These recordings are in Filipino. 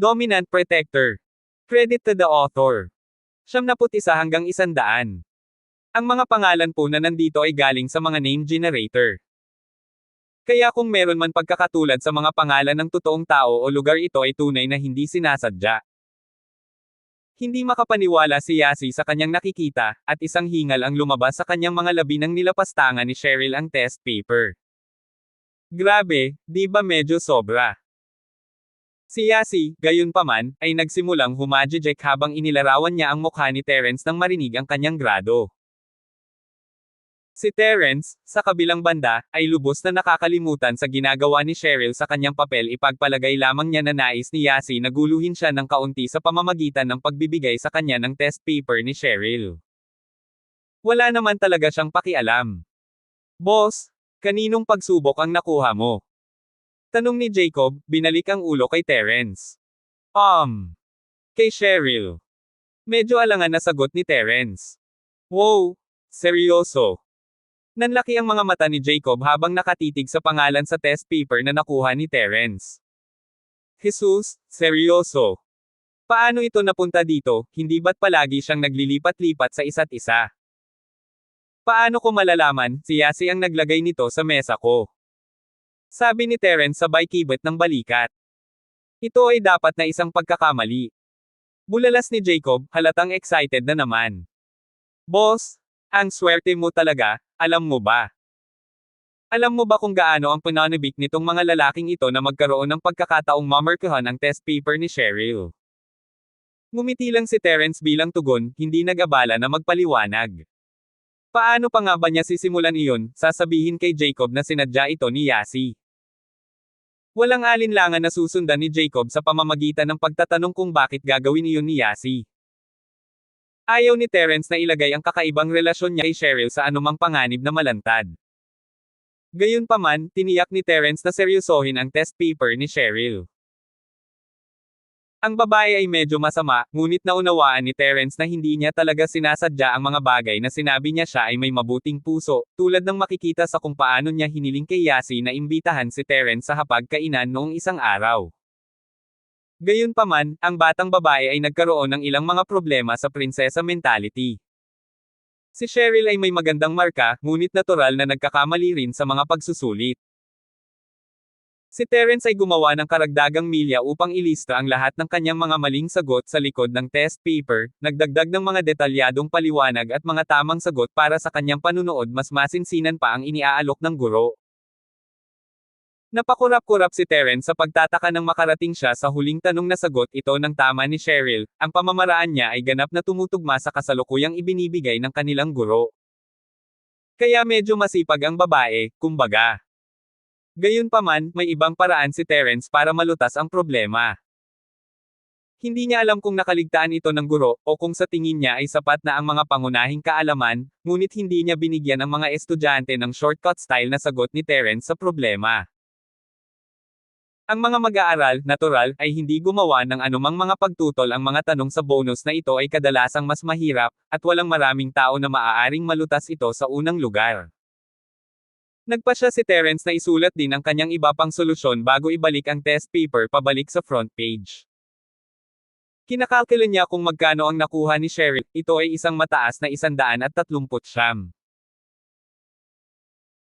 Dominant Protector. Credit to the author. 71 hanggang 100. Ang mga pangalan po na nandito ay galing sa mga name generator. Kaya kung meron man pagkakatulad sa mga pangalan ng totoong tao o lugar, ito ay tunay na hindi sinasadya. Hindi makapaniwala si Yasi sa kanyang nakikita, at isang hingal ang lumabas sa kanyang mga labi nang nilapastangan ni Cheryl ang test paper. Grabe, di ba medyo sobra? Si Yasi, gayunpaman, ay nagsimulang humajejek habang inilarawan niya ang mukha ni Terence nang marinig ang kanyang grado. Si Terence, sa kabilang banda, ay lubos na nakakalimutan sa ginagawa ni Cheryl sa kanyang papel. Ipagpalagay lamang niya na nais ni Yasi na guluhin siya ng kaunti sa pamamagitan ng pagbibigay sa kanya ng test paper ni Cheryl. Wala naman talaga siyang pakialam. Boss, kaninong pagsubok ang nakuha mo? Tanong ni Jacob, binalik ang ulo kay Terence. Kay Cheryl. Medyo alangan na sagot ni Terence. Wow, seryoso. Nanlaki ang mga mata ni Jacob habang nakatitig sa pangalan sa test paper na nakuha ni Terence. Jesus, seryoso. Paano ito napunta dito, hindi ba't palagi siyang naglilipat-lipat sa isa't isa? Paano ko malalaman, si Yasi ang naglagay nito sa mesa ko? Sabi ni Terence sabay kibet ng balikat. Ito ay dapat na isang pagkakamali. Bulalas ni Jacob, halatang excited na naman. Boss, ang swerte mo talaga, alam mo ba? Alam mo ba kung gaano ang pananabik nitong mga lalaking ito na magkaroon ng pagkakataong mamarkahan ang test paper ni Cheryl? Ngumiti lang si Terence bilang tugon, hindi nag-abala na magpaliwanag. Paano pa nga ba niya sisimulan iyon, sasabihin kay Jacob na sinadya ito ni Yasi? Walang alinlangan na susundan ni Jacob sa pamamagitan ng pagtatanong kung bakit gagawin iyon ni Yasi. Ayaw ni Terence na ilagay ang kakaibang relasyon niya kay Cheryl sa anumang panganib na malantad. Gayunpaman, tiniyak ni Terence na seryosohin ang test paper ni Cheryl. Ang babae ay medyo masama, ngunit naunawaan ni Terence na hindi niya talaga sinasadya ang mga bagay na sinabi niya. Siya ay may mabuting puso, tulad ng makikita sa kung paano niya hiniling kay Yasi na imbitahan si Terence sa hapag-kainan noong isang araw. Gayunpaman, ang batang babae ay nagkaroon ng ilang mga problema sa prinsesa mentality. Si Cheryl ay may magandang marka, ngunit natural na nagkakamali rin sa mga pagsusulit. Si Terence ay gumawa ng karagdagang milya upang ilista ang lahat ng kanyang mga maling sagot sa likod ng test paper, nagdagdag ng mga detalyadong paliwanag at mga tamang sagot para sa kanyang panunood. Mas masinsinan pa ang iniaalok ng guro. Napakurap-kurap si Terence sa pagtataka nang makarating siya sa huling tanong na sagot ito ng tama ni Cheryl. Ang pamamaraan niya ay ganap na tumutugma sa kasalukuyang ibinibigay ng kanilang guro. Kaya medyo masipag ang babae, kumbaga. Gayunpaman, may ibang paraan si Terence para malutas ang problema. Hindi niya alam kung nakaligtaan ito ng guro, o kung sa tingin niya ay sapat na ang mga pangunahing kaalaman, ngunit hindi niya binigyan ang mga estudyante ng shortcut style na sagot ni Terence sa problema. Ang mga mag-aaral, natural, ay hindi gumawa ng anumang mga pagtutol. Ang mga tanong sa bonus na ito ay kadalasang mas mahirap, at walang maraming tao na maaaring malutas ito sa unang lugar. Nagpasya si Terence na isulat din ang kanyang iba pang solusyon bago ibalik ang test paper pabalik sa front page. Kinakalkula niya kung magkano ang nakuha ni Cheryl. Ito ay isang mataas na 139.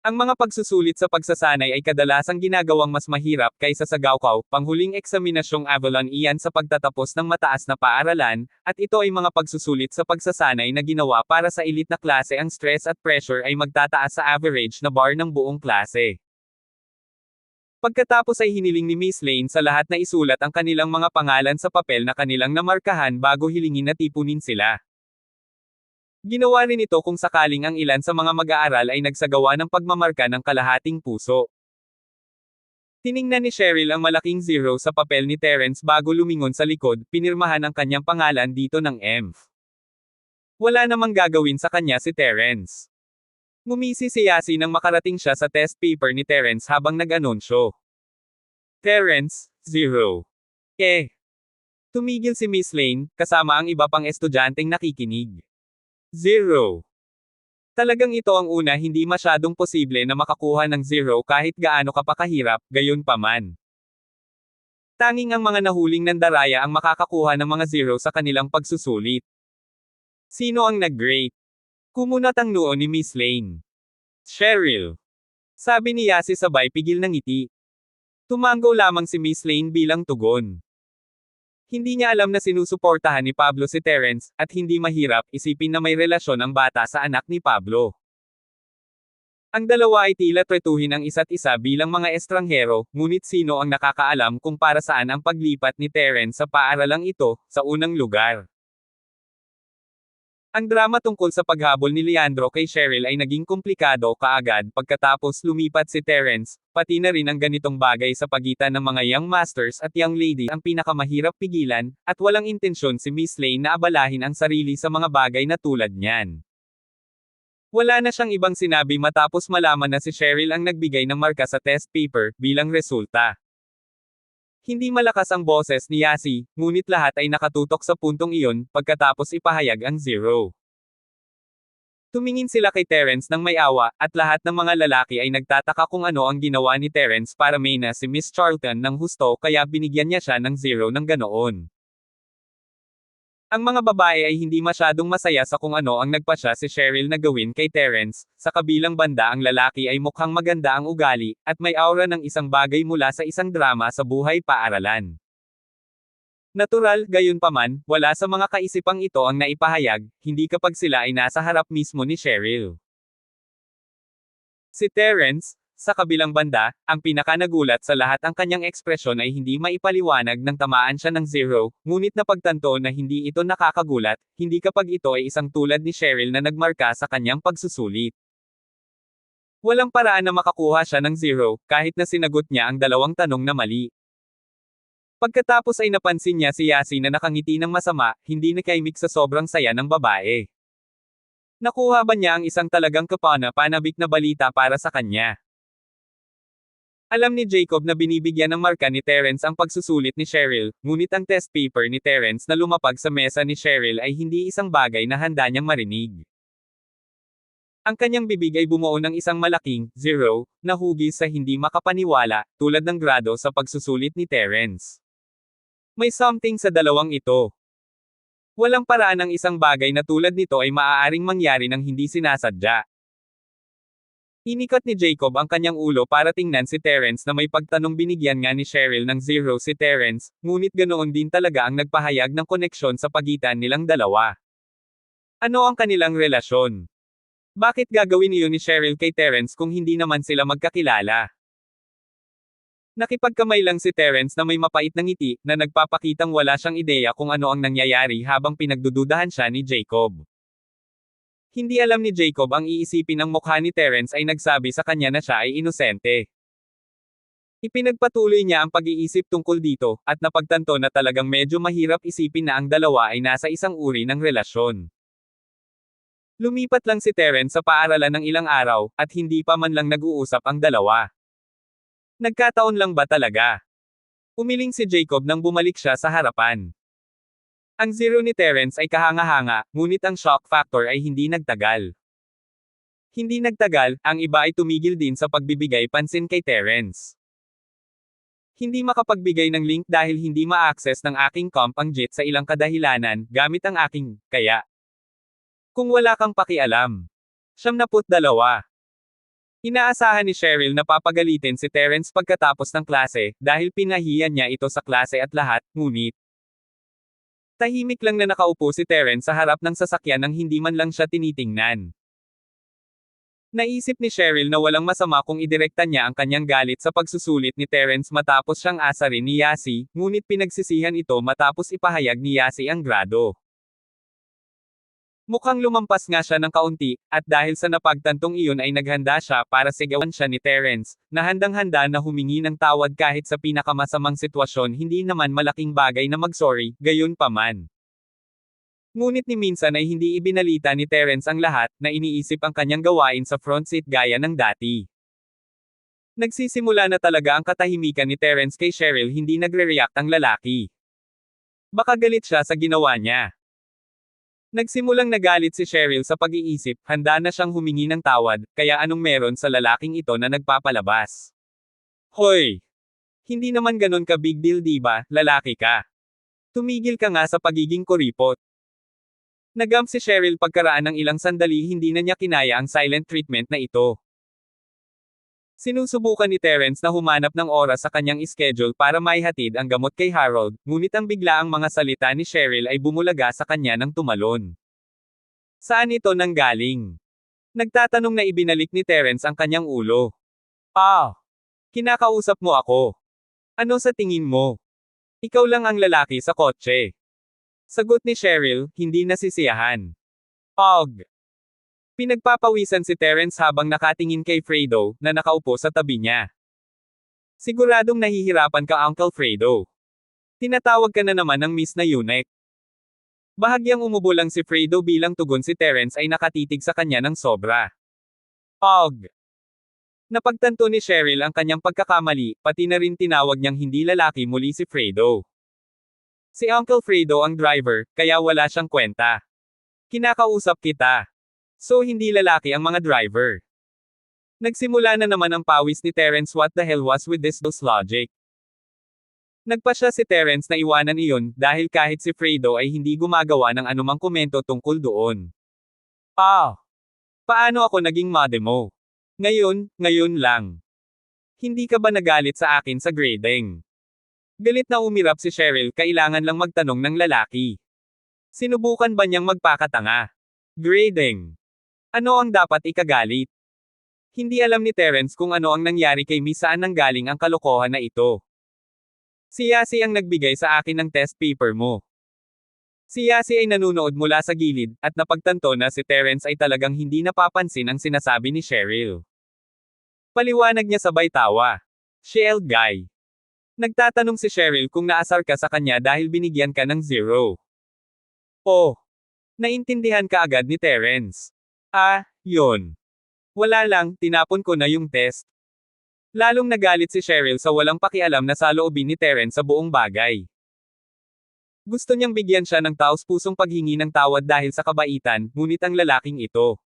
Ang mga pagsusulit sa pagsasanay ay kadalasang ginagawang mas mahirap kaysa sa Gaokao, panghuling eksaminasyong Avalon. Iyan sa pagtatapos ng mataas na paaralan, at ito ay mga pagsusulit sa pagsasanay na ginawa para sa elite na klase. Ang stress at pressure ay magtataas sa average na bar ng buong klase. Pagkatapos ay hiniling ni Miss Lane sa lahat na isulat ang kanilang mga pangalan sa papel na kanilang namarkahan bago hilingin na tipunin sila. Ginawa rin ito kung sakaling ang ilan sa mga mag-aaral ay nagsagawa ng pagmamarka ng kalahating puso. Tiningnan ni Cheryl ang malaking zero sa papel ni Terence bago lumingon sa likod, pinirmahan ang kanyang pangalan dito ng M. Wala namang gagawin sa kanya si Terence. Ngumisi si Yasi nang makarating siya sa test paper ni Terence habang nag-anunsyo. Terence, 0. Tumigil si Miss Lane, kasama ang iba pang estudyanteng nakikinig. 0. Talagang ito ang una, hindi masyadong posible na makakuha ng 0 kahit gaano ka pa kahirap, gayunpaman. Tanging ang mga nahuling nandaraya ang makakakuha ng mga zero sa kanilang pagsusulit. Sino ang nag-great? Kumunat ang noo ni Miss Lane. Cheryl. Sabi ni Yasi sabay pigil ng ngiti. Tumango lamang si Miss Lane bilang tugon. Hindi niya alam na sinusuportahan ni Pablo si Terence, at hindi mahirap isipin na may relasyon ang bata sa anak ni Pablo. Ang dalawa ay tila tretuhin ang isa't isa bilang mga estranghero, ngunit sino ang nakakaalam kung para saan ang paglipat ni Terence sa paaralang ito, sa unang lugar. Ang drama tungkol sa paghabol ni Leandro kay Cheryl ay naging komplikado kaagad pagkatapos lumipat si Terence, pati na rin ang ganitong bagay sa pagitan ng mga young masters at young lady ang pinakamahirap pigilan, at walang intensyon si Miss Lane na abalahin ang sarili sa mga bagay na tulad niyan. Wala na siyang ibang sinabi matapos malaman na si Cheryl ang nagbigay ng marka sa test paper, bilang resulta. Hindi malakas ang boses ni Yasi, ngunit lahat ay nakatutok sa puntong iyon, pagkatapos ipahayag ang zero. Tumingin sila kay Terence ng may awa, at lahat ng mga lalaki ay nagtataka kung ano ang ginawa ni Terence para may na si Miss Charlton ng husto kaya binigyan niya siya ng zero ng ganoon. Ang mga babae ay hindi masyadong masaya sa kung ano ang nagpasya si Cheryl na gawin kay Terence, sa kabilang banda ang lalaki ay mukhang maganda ang ugali, at may aura ng isang bagay mula sa isang drama sa buhay paaralan. Natural, gayunpaman, wala sa mga kaisipang ito ang naipahayag, hindi kapag sila ay nasa harap mismo ni Cheryl. Si Terence, sa kabilang banda, ang pinakanagulat sa lahat ang kanyang ekspresyon ay hindi maipaliwanag nang tamaan siya ng zero, ngunit napagtanto na hindi ito nakakagulat, hindi kapag ito ay isang tulad ni Cheryl na nagmarka sa kanyang pagsusulit. Walang paraan na makakuha siya ng zero, kahit na sinagot niya ang dalawang tanong na mali. Pagkatapos ay napansin niya si Yasi na nakangiti ng masama, hindi nakaimik sa sobrang saya ng babae. Nakuha ba niya ang isang talagang kapana-panabik na balita para sa kanya? Alam ni Jacob na binibigyan ng marka ni Terence ang pagsusulit ni Cheryl, ngunit ang test paper ni Terence na lumapag sa mesa ni Cheryl ay hindi isang bagay na handa niyang marinig. Ang kanyang bibig ay bumuo ng isang malaking zero na hugis sa hindi makapaniwala, tulad ng grado sa pagsusulit ni Terence. May something sa dalawang ito. Walang paraan ang isang bagay na tulad nito ay maaaring mangyari nang hindi sinasadya. Inikat ni Jacob ang kanyang ulo para tingnan si Terence na may pagtanong binigyan nga ni Cheryl ng zero si Terence, ngunit ganoon din talaga ang nagpahayag ng koneksyon sa pagitan nilang dalawa. Ano ang kanilang relasyon? Bakit gagawin iyon ni Cheryl kay Terence kung hindi naman sila magkakilala? Nakipagkamay lang si Terence na may mapait na ngiti, na nagpapakitang wala siyang ideya kung ano ang nangyayari habang pinagdududahan siya ni Jacob. Hindi alam ni Jacob ang iisipin ng mukha ni Terence ay nagsabi sa kanya na siya ay inosente. Ipinagpatuloy niya ang pag-iisip tungkol dito, at napagtanto na talagang medyo mahirap isipin na ang dalawa ay nasa isang uri ng relasyon. Lumipat lang si Terence sa paaralan ng ilang araw, at hindi pa man lang nag-uusap ang dalawa. Nagkataon lang ba talaga? Umiling si Jacob nang bumalik siya sa harapan. Ang zero ni Terence ay kahanga-hanga, ngunit ang shock factor ay hindi nagtagal. Hindi nagtagal, ang iba ay tumigil din sa pagbibigay pansin kay Terence. Hindi makapagbigay ng link dahil hindi ma-access ng aking comp ang JIT sa ilang kadahilanan, gamit ang aking, kaya. Kung wala kang pakialam. 72. Inaasahan ni Cheryl na papagalitin si Terence pagkatapos ng klase, dahil pinahiyan niya ito sa klase at lahat, ngunit. Tahimik lang na nakaupo si Terence sa harap ng sasakyan nang hindi man lang siya tinitingnan. Naisip ni Cheryl na walang masama kung idirekta niya ang kanyang galit sa pagsusulit ni Terence matapos siyang asarin ni Yasi, ngunit pinagsisihan ito matapos ipahayag ni Yasi ang grado. Mukhang lumampas nga siya ng kaunti, at dahil sa napagtantong iyon ay naghanda siya para sigawan siya ni Terence, na handang-handa na humingi ng tawad kahit sa pinakamasamang sitwasyon hindi naman malaking bagay na mag-sorry, gayon pa man. Ngunit ni minsan ay hindi ibinalita ni Terence ang lahat, na iniisip ang kanyang gawain sa front seat gaya ng dati. Nagsisimula na talaga ang katahimikan ni Terence kay Cheryl, hindi nagre-react ang lalaki. Baka galit siya sa ginawa niya. Nagsimulang nagalit si Cheryl sa pag-iisip, handa na siyang humingi ng tawad, kaya anong meron sa lalaking ito na nagpapalabas? Hoy! Hindi naman ganon ka big deal diba, lalaki ka. Tumigil ka nga sa pagiging kuripot. Nagam si Cheryl pagkaraan ng ilang sandali hindi na niya kinaya ang silent treatment na ito. Sinusubukan ni Terence na humanap ng oras sa kanyang schedule para maihatid ang gamot kay Harold, ngunit ang biglaang mga salita ni Cheryl ay bumulaga sa kanya ng tumalon. Saan ito nanggaling? Nagtatanong na ibinalik ni Terence ang kanyang ulo. Ah! Kinakausap mo ako. Ano sa tingin mo? Ikaw lang ang lalaki sa kotse. Sagot ni Cheryl, hindi nasisiyahan. Og! Pinagpapawisan si Terence habang nakatingin kay Fredo, na nakaupo sa tabi niya. Siguradong nahihirapan ka, Uncle Fredo. Tinatawag ka na naman ng Miss na Yunek. Bahagyang umubo lang si Fredo bilang tugon si Terence ay nakatitig sa kanya ng sobra. Og! Napagtanto ni Cheryl ang kanyang pagkakamali, pati na rin tinawag niyang hindi lalaki muli si Fredo. Si Uncle Fredo ang driver, kaya wala siyang kwenta. Kinakausap kita. So hindi lalaki ang mga driver. Nagsimula na naman ang pawis ni Terence. What the hell was with this logic? Nagpa siya si Terence na iwanan iyon dahil kahit si Fredo ay hindi gumagawa ng anumang komento tungkol doon. Ah! Paano ako naging mode mo? Ngayon lang. Hindi ka ba nagalit sa akin sa grading? Galit na umirap si Cheryl, kailangan lang magtanong ng lalaki. Sinubukan ba niyang magpakatanga? Grading. Ano ang dapat ikagalit? Hindi alam ni Terence kung ano ang nangyari kay Miss, saan nanggaling ang kalokohan na ito. Si Yasi ang nagbigay sa akin ng test paper mo. Si Yasi ay nanunood mula sa gilid, at napagtanto na si Terence ay talagang hindi napapansin ang sinasabi ni Cheryl. Paliwanag niya sabay tawa. Shell guy. Nagtatanong si Cheryl kung naasar ka sa kanya dahil binigyan ka ng 0. Oh! Naintindihan ka agad ni Terence. Ah, yun. Wala lang, tinapon ko na yung test. Lalong nagalit si Cheryl sa walang pakialam na saloobin ni Terence sa buong bagay. Gusto niyang bigyan siya ng taos-pusong paghingi ng tawad dahil sa kabaitan, ngunit ang lalaking ito.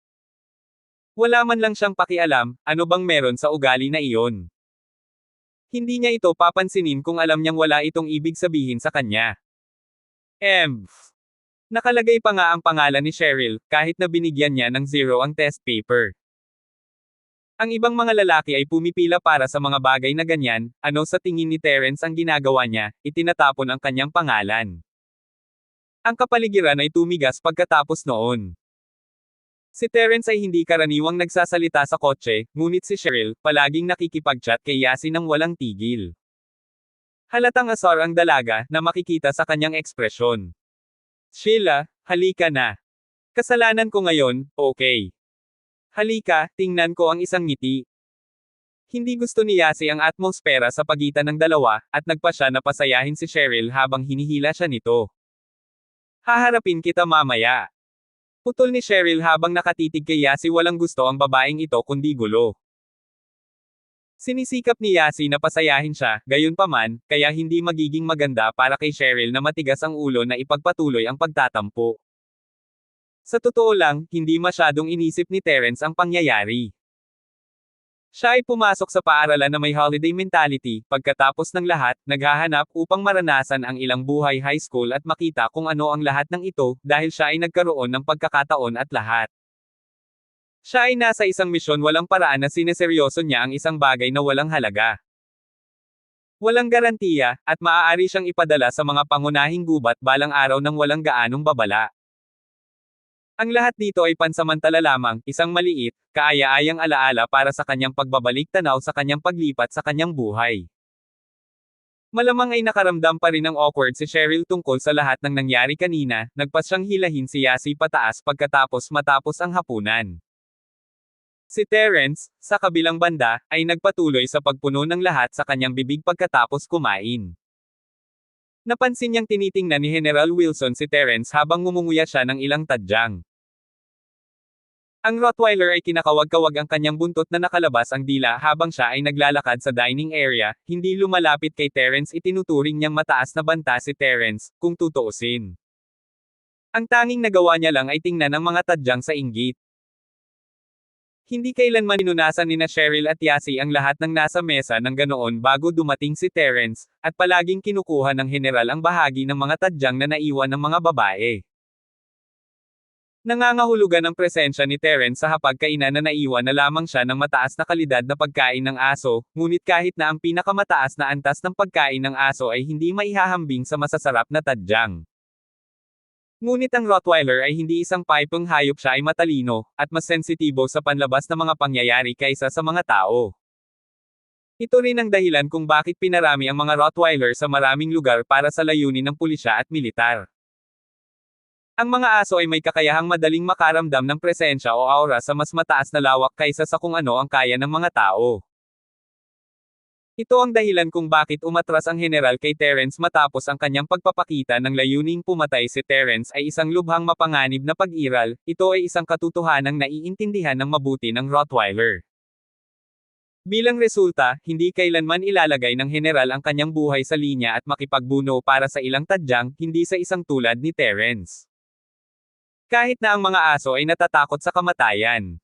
Wala man lang siyang pakialam, ano bang meron sa ugali na iyon. Hindi niya ito papansinin kung alam niyang wala itong ibig sabihin sa kanya. Nakalagay pa nga ang pangalan ni Cheryl, kahit na binigyan niya ng 0 ang test paper. Ang ibang mga lalaki ay pumipila para sa mga bagay na ganyan, ano sa tingin ni Terence ang ginagawa niya, itinatapon ang kanyang pangalan. Ang kapaligiran ay tumigas pagkatapos noon. Si Terence ay hindi karaniwang nagsasalita sa kotse, ngunit si Cheryl, palaging nakikipag-chat kay Yasi nang walang tigil. Halatang asar ang dalaga, na makikita sa kanyang ekspresyon. Sheila, halika na. Kasalanan ko ngayon, okay. Halika, tingnan ko ang isang ngiti. Hindi gusto ni Yasi ang atmosfera sa pagitan ng dalawa, at nagpa siya na pasayahin si Cheryl habang hinihila siya nito. Haharapin kita mamaya. Putol ni Cheryl habang nakatitig kay Yasi, walang gusto ang babaeng ito kundi gulo. Sinisikap ni Yasi na pasayahin siya, gayunpaman, kaya hindi magiging maganda para kay Cheryl na matigas ang ulo na ipagpatuloy ang pagtatampo. Sa totoo lang, hindi masyadong inisip ni Terence ang pangyayari. Siya ay pumasok sa paaralan na may holiday mentality, pagkatapos ng lahat, naghahanap upang maranasan ang ilang buhay high school at makita kung ano ang lahat ng ito, dahil siya ay nagkaroon ng pagkakataon at lahat. Siya ay nasa isang misyon, walang paraan na sineseryoso niya ang isang bagay na walang halaga. Walang garantiya, at maaari siyang ipadala sa mga pangunahing gubat balang araw ng walang gaanong babala. Ang lahat dito ay pansamantala lamang, isang maliit, kaaya-ayang alaala para sa kanyang pagbabalik tanaw sa kanyang paglipat sa kanyang buhay. Malamang ay nakaramdam pa rin ng awkward si Cheryl tungkol sa lahat ng nangyari kanina, nagpas siyang hilahin si Yasi pataas matapos ang hapunan. Si Terence, sa kabilang banda, ay nagpatuloy sa pagpuno ng lahat sa kanyang bibig pagkatapos kumain. Napansin niyang tinitingnan ni General Wilson si Terence habang ngumunguya siya ng ilang tadyang. Ang Rottweiler ay kinakawag-kawag ang kanyang buntot na nakalabas ang dila habang siya ay naglalakad sa dining area, hindi lumalapit kay Terence. Itinuturing niyang mataas na banta si Terence, kung tutuusin. Ang tanging nagawa niya lang ay tingnan ang mga tadyang sa inggit. Hindi kailanman inunasan nina Cheryl at Yasi ang lahat ng nasa mesa ng ganoon bago dumating si Terence, at palaging kinukuha ng general ang bahagi ng mga tadyang na naiwan ng mga babae. Nangangahulugan ang presensya ni Terence sa hapagkainan na naiwan na lamang siya ng mataas na kalidad na pagkain ng aso, ngunit kahit na ang pinakamataas na antas ng pagkain ng aso ay hindi maihahambing sa masasarap na tadyang. Ngunit ang Rottweiler ay hindi isang paypang hayop, siya ay matalino, at mas sensitibo sa panlabas na mga pangyayari kaysa sa mga tao. Ito rin ang dahilan kung bakit pinarami ang mga Rottweiler sa maraming lugar para sa layunin ng pulisya at militar. Ang mga aso ay may kakayahang madaling makaramdam ng presensya o aura sa mas mataas na lawak kaysa sa kung ano ang kaya ng mga tao. Ito ang dahilan kung bakit umatras ang general kay Terence matapos ang kanyang pagpapakita ng layuning pumatay si Terence ay isang lubhang mapanganib na pag-iral. Ito ay isang katotohanang naiintindihan ng mabuti ng Rottweiler. Bilang resulta, hindi kailanman ilalagay ng general ang kanyang buhay sa linya at makipagbuno para sa ilang tadyang, hindi sa isang tulad ni Terence. Kahit na ang mga aso ay natatakot sa kamatayan.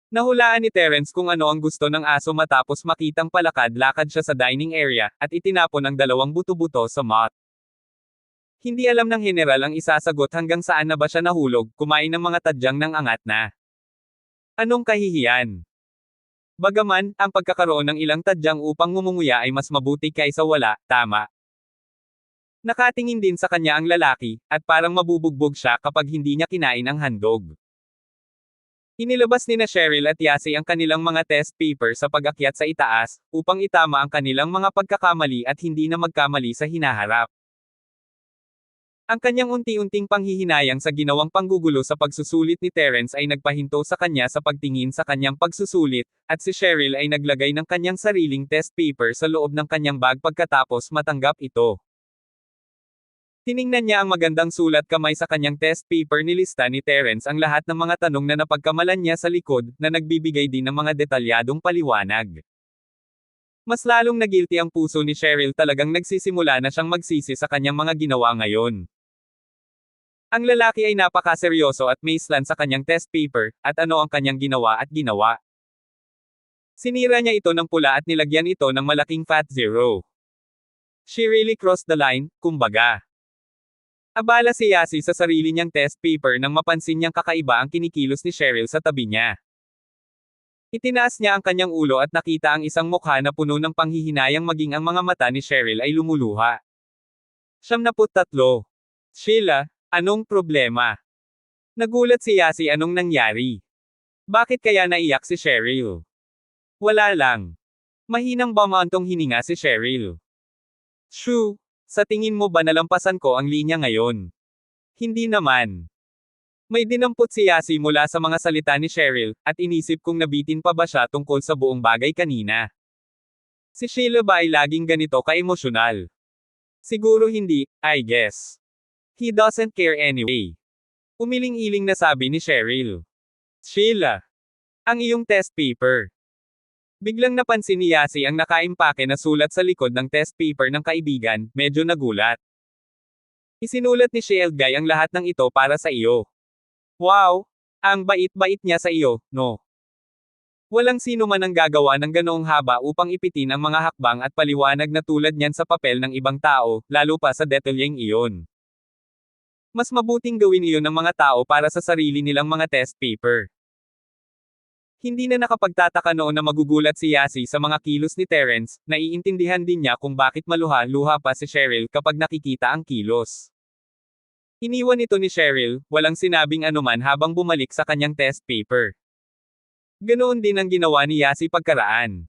Nahulaan ni Terence kung ano ang gusto ng aso matapos makitang palakad-lakad siya sa dining area, at itinapon ang 2 buto-buto sa mat. Hindi alam ng general ang isasagot hanggang saan na ba siya nahulog, kumain ng mga tadyang ng angat na. Anong kahihiyan? Bagaman, ang pagkakaroon ng ilang tadyang upang ngumunguya ay mas mabuti kaysa wala, tama. Nakatingin din sa kanya ang lalaki, at parang mabubugbog siya kapag hindi niya kinain ang handog. Inilabas nina Cheryl at Yasi ang kanilang mga test paper sa pag-akyat sa itaas, upang itama ang kanilang mga pagkakamali at hindi na magkamali sa hinaharap. Ang kanyang unti-unting panghihinayang sa ginawang panggugulo sa pagsusulit ni Terence ay nagpahinto sa kanya sa pagtingin sa kanyang pagsusulit, at si Cheryl ay naglagay ng kanyang sariling test paper sa loob ng kanyang bag pagkatapos matanggap ito. Tiningnan niya ang magandang sulat kamay sa kanyang test paper, nilista ni Terence ang lahat ng mga tanong na napagkamalan niya sa likod, na nagbibigay din ng mga detalyadong paliwanag. Mas lalong nagilty ang puso ni Cheryl, talagang nagsisimula na siyang magsisi sa kanyang mga ginawa ngayon. Ang lalaki ay napakaseryoso at maislan sa kanyang test paper, at ano ang kanyang ginawa at ginawa. Sinira niya ito ng pula at nilagyan ito ng malaking fat zero. She really crossed the line, kumbaga. Abala si Yasi sa sarili niyang test paper nang mapansin niyang kakaiba ang kinikilos ni Cheryl sa tabi niya. Itinaas niya ang kanyang ulo at nakita ang isang mukha na puno ng panghihinayang, maging ang mga mata ni Cheryl ay lumuluha. 73. Sheila, anong problema? Nagulat si Yasi, anong nangyari? Bakit kaya naiyak si Cheryl? Wala lang. Mahinang bumantong hininga si Cheryl. Shoo! Sa tingin mo ba nalampasan ko ang linya ngayon? Hindi naman. May dinampot si Yasi mula sa mga salita ni Cheryl, at inisip kung nabitin pa ba siya tungkol sa buong bagay kanina. Si Sheila ba ay laging ganito ka-emosyonal? Siguro hindi, I guess. He doesn't care anyway. Umiling-iling na sabi ni Cheryl. Sheila, ang iyong test paper. Biglang napansin ni Yasi ang nakaimpake na sulat sa likod ng test paper ng kaibigan, medyo nagulat. Isinulat ni Sheilgay ang lahat ng ito para sa iyo. Wow! Ang bait-bait niya sa iyo, no? Walang sino man ang gagawa ng ganoong haba upang ipitin ang mga hakbang at paliwanag na tulad niyan sa papel ng ibang tao, lalo pa sa detalyeng iyon. Mas mabuting gawin iyon ng mga tao para sa sarili nilang mga test paper. Hindi na nakapagtataka noon na magugulat si Yasi sa mga kilos ni Terence, naiintindihan din niya kung bakit maluha-luha pa si Cheryl kapag nakikita ang kilos. Iniwan ito ni Cheryl, walang sinabing anuman habang bumalik sa kanyang test paper. Ganoon din ang ginawa ni Yasi pagkaraan.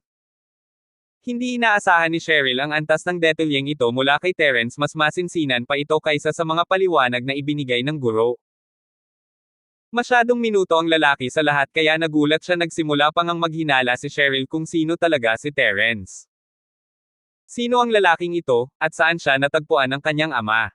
Hindi inaasahan ni Cheryl ang antas ng detalyeng ito mula kay Terence, mas masinsinan pa ito kaysa sa mga paliwanag na ibinigay ng guro. Masyadong minuto ang lalaki sa lahat kaya nagulat siya, nagsimula pang ang maghinala si Cheryl kung sino talaga si Terence. Sino ang lalaking ito, at saan siya natagpuan ng kanyang ama?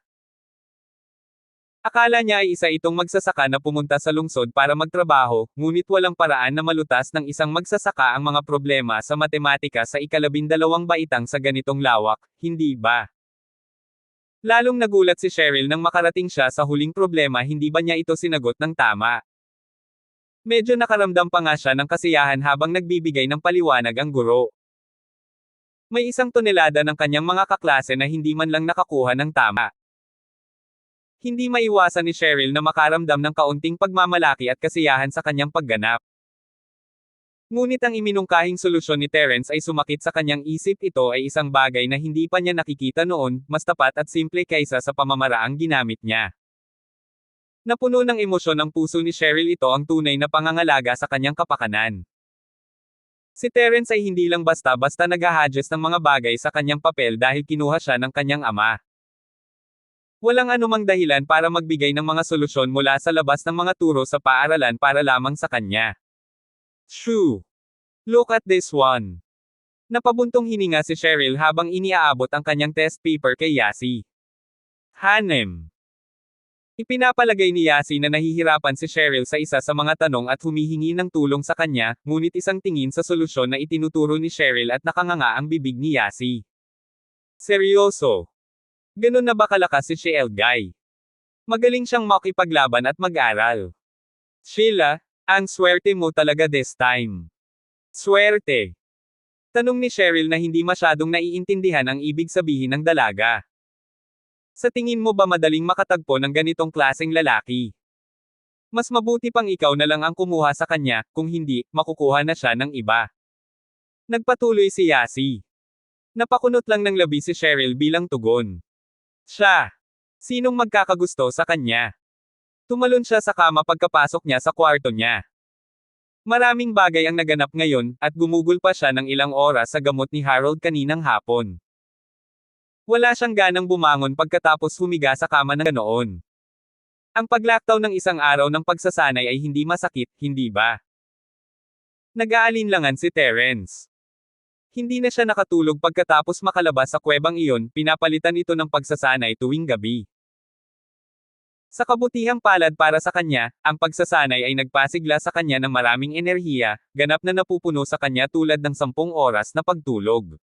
Akala niya ay isa itong magsasaka na pumunta sa lungsod para magtrabaho, ngunit walang paraan na malutas ng isang magsasaka ang mga problema sa matematika sa 12 baitang sa ganitong lawak, hindi ba? Lalong nagulat si Cheryl nang makarating siya sa huling problema, hindi ba niya ito sinagot ng tama? Medyo nakaramdam pa nga siya ng kasiyahan habang nagbibigay ng paliwanag ang guro. May 1 tonelada ng kanyang mga kaklase na hindi man lang nakakuha ng tama. Hindi maiwasan ni Cheryl na makaramdam ng kaunting pagmamalaki at kasiyahan sa kanyang pagganap. Ngunit ang iminungkahing solusyon ni Terence ay sumakit sa kanyang isip. Ito ay isang bagay na hindi pa niya nakikita noon, mas tapat at simple kaysa sa pamamaraang ginamit niya. Napuno ng emosyon ang puso ni Cheryl. Ito ang tunay na pangangalaga sa kanyang kapakanan. Si Terence ay hindi lang basta-basta nag-a-adjust ng mga bagay sa kanyang papel dahil kinuha siya ng kanyang ama. Walang anumang dahilan para magbigay ng mga solusyon mula sa labas ng mga turo sa paaralan para lamang sa kanya. Shoo! Look at this one. Napabuntong hininga si Cheryl habang iniaabot ang kanyang test paper kay Yasi. Hanem. Ipinapalagay ni Yasi na nahihirapan si Cheryl sa isa sa mga tanong at humihingi ng tulong sa kanya, ngunit isang tingin sa solusyon na itinuturo ni Cheryl at nakanganga ang bibig ni Yasi. Seryoso? Ganun na ba kalakas si Guy? Magaling siyang makipaglaban at mag-aral. Sheila, ang swerte mo talaga this time. Swerte? Tanong ni Cheryl na hindi masyadong naiintindihan ang ibig sabihin ng dalaga. Sa tingin mo ba madaling makatagpo ng ganitong klaseng lalaki? Mas mabuti pang ikaw na lang ang kumuha sa kanya, kung hindi, makukuha na siya ng iba. Nagpatuloy si Yasi. Napakunot lang ng labi si Cheryl bilang tugon. Siya. Sinong magkakagusto sa kanya? Tumalon siya sa kama pagkapasok niya sa kwarto niya. Maraming bagay ang naganap ngayon, at gumugol pa siya ng ilang oras sa gamot ni Harold kaninang hapon. Wala siyang ganang bumangon pagkatapos humiga sa kama ng ganoon. Ang paglaktaw ng isang araw ng pagsasanay ay hindi masakit, hindi ba? Nag-aalinlangan si Terence. Hindi na siya nakatulog pagkatapos makalabas sa kuwebang iyon, pinapalitan ito ng pagsasanay tuwing gabi. Sa kabutihang palad para sa kanya, ang pagsasanay ay nagpasigla sa kanya ng maraming enerhiya, ganap na napupuno sa kanya tulad ng 10 oras na pagtulog.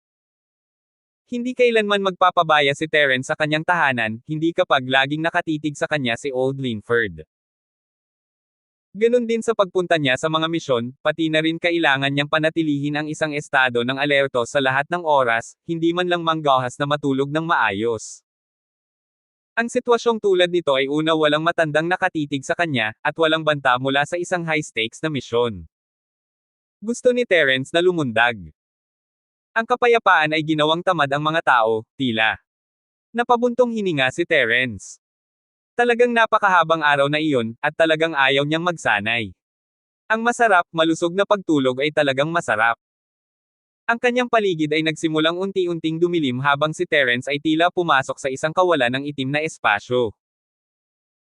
Hindi kailanman magpapabaya si Terence sa kanyang tahanan, hindi kapag laging nakatitig sa kanya si Old Linford. Ganon din sa pagpunta niya sa mga misyon, pati na rin kailangan niyang panatilihin ang isang estado ng alerto sa lahat ng oras, hindi man lang manggahas na matulog ng maayos. Ang sitwasyong tulad nito ay una walang matandang nakatitig sa kanya, at walang banta mula sa isang high-stakes na misyon. Gusto ni Terence na lumundag. Ang kapayapaan ay ginawang tamad ang mga tao, tila. Napabuntong hininga si Terence. Talagang napakahabang araw na iyon, at talagang ayaw niyang magsanay. Ang masarap, malusog na pagtulog ay talagang masarap. Ang kanyang paligid ay nagsimulang unti-unting dumilim habang si Terence ay tila pumasok sa isang kawalan ng itim na espasyo.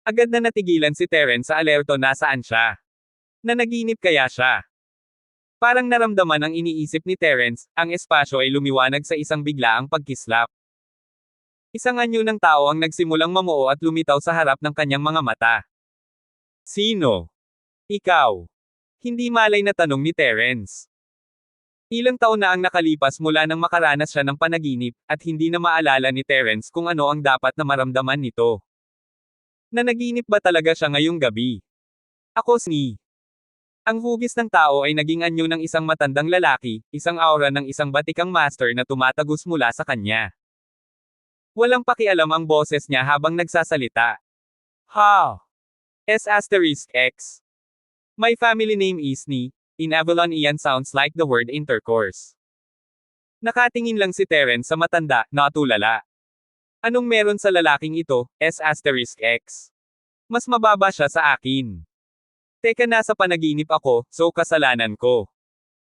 Agad na natigilan si Terence sa alerto nasaan siya. Nanaginip kaya siya? Parang naramdaman ang iniisip ni Terence, ang espasyo ay lumiwanag sa isang biglaang pagkislap. Isang anyo ng tao ang nagsimulang mamuo at lumitaw sa harap ng kanyang mga mata. Sino? Ikaw. Hindi malay na tanong ni Terence. Ilang taon na ang nakalipas mula nang makaranas siya ng panaginip, at hindi na maalala ni Terence kung ano ang dapat na maramdaman nito. Nanaginip ba talaga siya ngayong gabi? Ako si. Ang hugis ng tao ay naging anyo ng isang matandang lalaki, isang aura ng isang batikang master na tumatagos mula sa kanya. Walang pakialam ang boses niya habang nagsasalita. Ha! S**X. My family name is Ni. In Avalon iyan sounds like the word intercourse. Nakatingin lang si Terence sa matanda, natulala. Anong meron sa lalaking ito, S**X? Mas mababa siya sa akin. Teka, nasa panaginip ako, so kasalanan ko.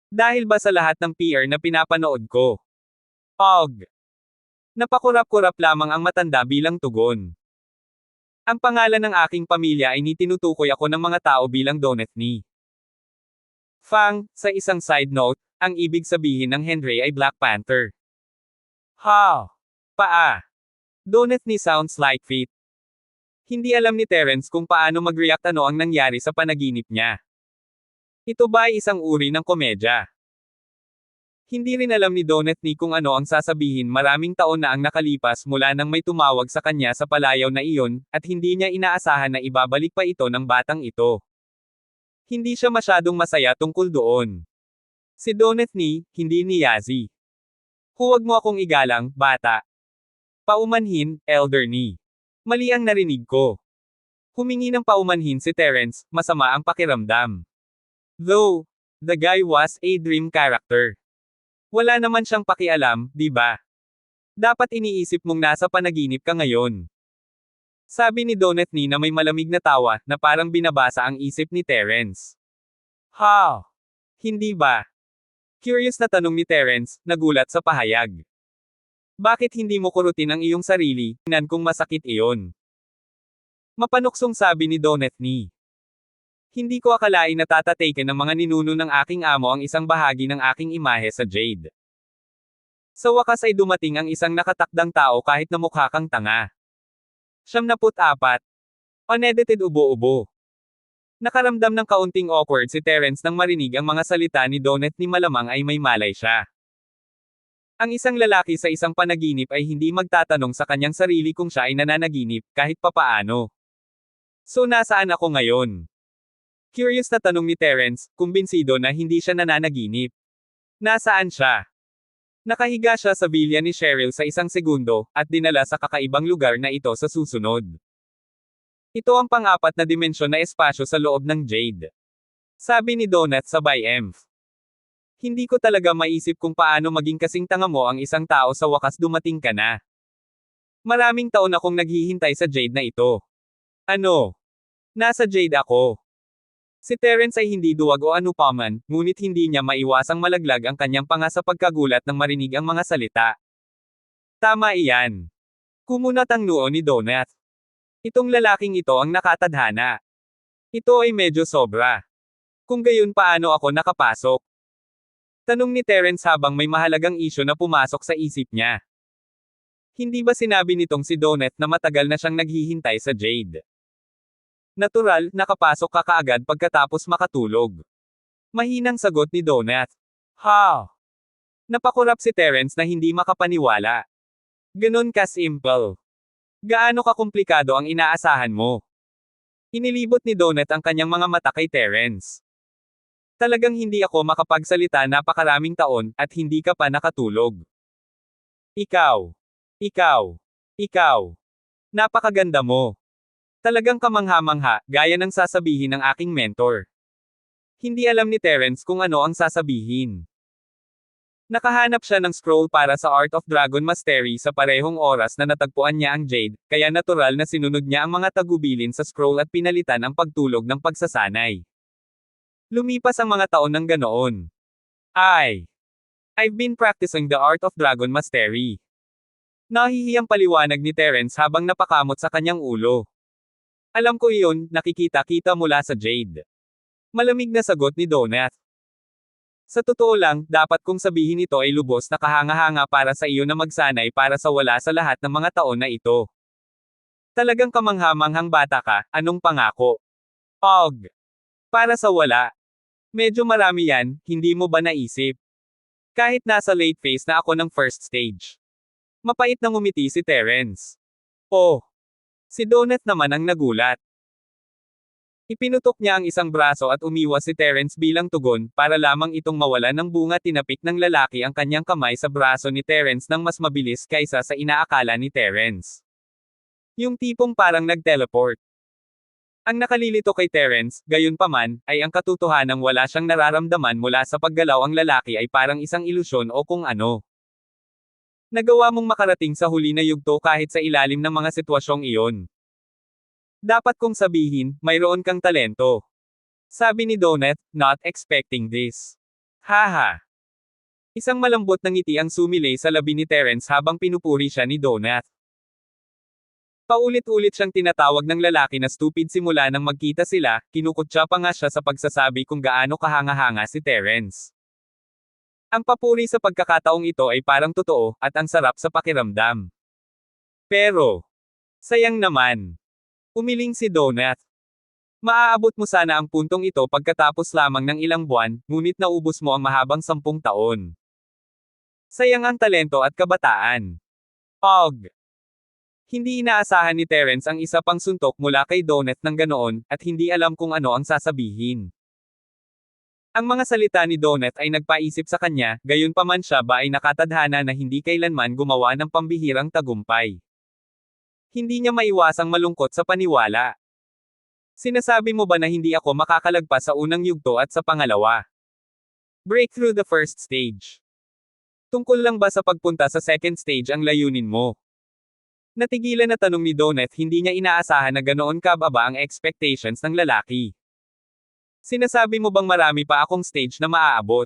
Dahil ba sa lahat ng PR na pinapanood ko? Og. Napakurap-kurap lamang ang matanda bilang tugon. Ang pangalan ng aking pamilya ay tinutukoy ako ng mga tao bilang Doneth Ni. Fang, sa isang side note, ang ibig sabihin ng Henry ay Black Panther. Ha! Paa. Doneth Ni sounds like feet. Hindi alam ni Terence kung paano mag-react ano ang nangyari sa panaginip niya. Ito ba ay isang uri ng komedya? Hindi rin alam ni Doneth Ni kung ano ang sasabihin. Maraming taon na ang nakalipas mula nang may tumawag sa kanya sa palayaw na iyon, at hindi niya inaasahan na ibabalik pa ito ng batang ito. Hindi siya masyadong masaya tungkol doon. Si Donut ni, hindi ni Yazzie. Huwag mo akong igalang, bata. Paumanhin, elder ni. Mali ang narinig ko. Humingi ng paumanhin si Terence, masama ang pakiramdam. Though, the guy was a dream character. Wala naman siyang pakialam, di ba? Dapat iniisip mong nasa panaginip ka ngayon. Sabi ni Donut ni na may malamig na tawa, na parang binabasa ang isip ni Terence. Ha? Hindi ba? Curious na tanong ni Terence, nagulat sa pahayag. Bakit hindi mo kurutin ang iyong sarili, tingnan kung masakit iyon? Mapanuksong sabi ni Donut ni. Hindi ko akalain na tatataken ng mga ninuno ng aking amo ang isang bahagi ng aking imahe sa Jade. Sa wakas ay dumating ang isang nakatakdang tao kahit na mukha kang tanga. 74. Unedited ubo-ubo. Nakaramdam ng kaunting awkward si Terence nang marinig ang mga salita ni Donut ni malamang ay may malay siya. Ang isang lalaki sa isang panaginip ay hindi magtatanong sa kanyang sarili kung siya ay nananaginip, kahit papaano. So nasaan ako ngayon? Curious na tanong ni Terence, kumbinsido na hindi siya nananaginip. Nasaan siya? Nakahiga siya sa bilya ni Cheryl sa isang segundo, at dinala sa kakaibang lugar na ito sa susunod. Ito ang pang-apat na dimensyon na espasyo sa loob ng Jade. Sabi ni Donut sabay emph. Hindi ko talaga maisip kung paano maging kasing tanga mo ang isang tao sa wakas dumating ka na. Maraming taon akong naghihintay sa Jade na ito. Ano? Nasa Jade ako. Si Terence ay hindi duwag o ano paman, ngunit hindi niya maiwasang malaglag ang kanyang panga sa pagkagulat nang marinig ang mga salita. Tama iyan. Kumunat ang noo ni Donut. Itong lalaking ito ang nakatadhana. Ito ay medyo sobra. Kung gayon paano ako nakapasok? Tanong ni Terence habang may mahalagang isyu na pumasok sa isip niya. Hindi ba sinabi nitong si Donut na matagal na siyang naghihintay sa Jade? Natural, nakapasok ka kaagad pagkatapos makatulog. Mahinang sagot ni Donut. Ha? Napakurap si Terence na hindi makapaniwala. Ganon ka simple. Gaano kakomplikado ang inaasahan mo? Inilibot ni Donut ang kanyang mga mata kay Terence. Talagang hindi ako makapagsalita napakaraming taon, at hindi ka pa nakatulog. Ikaw. Ikaw. Ikaw. Napakaganda mo. Talagang kamangha-mangha, gaya ng sasabihin ng aking mentor. Hindi alam ni Terence kung ano ang sasabihin. Nakahanap siya ng scroll para sa Art of Dragon Mastery sa parehong oras na natagpuan niya ang Jade, kaya natural na sinunod niya ang mga tagubilin sa scroll at pinalitan ang pagtulog ng pagsasanay. Lumipas ang mga taon ng ganoon. I've been practicing the Art of Dragon Mastery. Nahihiyang paliwanag ni Terence habang napakamot sa kanyang ulo. Alam ko iyon, nakikita-kita mula sa Jade. Malamig na sagot ni Donut. Sa totoo lang, dapat kong sabihin ito ay lubos na kahanga-hanga para sa iyo na magsanay para sa wala sa lahat ng mga taon na ito. Talagang kamangha-manghang bata ka, anong pangako? Og. Para sa wala. Medyo marami yan, hindi mo ba naisip? Kahit nasa late phase na ako ng first stage. Mapait na ngumiti si Terence. Oh. Si Donut naman ang nagulat. Ipinutok niya ang isang braso at umiwas si Terence bilang tugon, para lamang itong mawala ng bunga. Tinapik ng lalaki ang kanyang kamay sa braso ni Terence nang mas mabilis kaysa sa inaakala ni Terence. Yung tipong parang nag-teleport. Ang nakalilito kay Terence, gayunpaman, ay ang katotohanang wala siyang nararamdaman mula sa paggalaw. Ang lalaki ay parang isang ilusyon o kung ano. Nagawa mong makarating sa huli na yugto kahit sa ilalim ng mga sitwasyong iyon. Dapat kong sabihin, mayroon kang talento. Sabi ni Donut, not expecting this. Haha. Isang malambot na ngiti ang sumilay sa labi ni Terence habang pinupuri siya ni Donut. Paulit-ulit siyang tinatawag ng lalaki na stupid simula nang magkita sila, kinukutya pa nga siya sa pagsasabi kung gaano kahanga-hanga si Terence. Ang papuri sa pagkakataong ito ay parang totoo, at ang sarap sa pakiramdam. Pero, sayang naman. Umiling si Donut. Maaabot mo sana ang puntong ito pagkatapos lamang ng ilang buwan, ngunit naubos mo ang mahabang 10 taon. Sayang ang talento at kabataan. Og. Hindi inaasahan ni Terence ang isa pang suntok mula kay Donut ng ganoon, at hindi alam kung ano ang sasabihin. Ang mga salita ni Donut ay nagpaisip sa kanya, gayunpaman siya ba ay nakatadhana na hindi kailanman gumawa ng pambihirang tagumpay. Hindi niya maiwasang malungkot sa paniwala. Sinasabi mo ba na hindi ako makakalagpas sa unang yugto at sa pangalawa? Break through the first stage. Tungkol lang ba sa pagpunta sa second stage ang layunin mo? Natigilan na tanong ni Donut, hindi niya inaasahan na ganoon kababa ang expectations ng lalaki. Sinasabi mo bang marami pa akong stage na maaabot?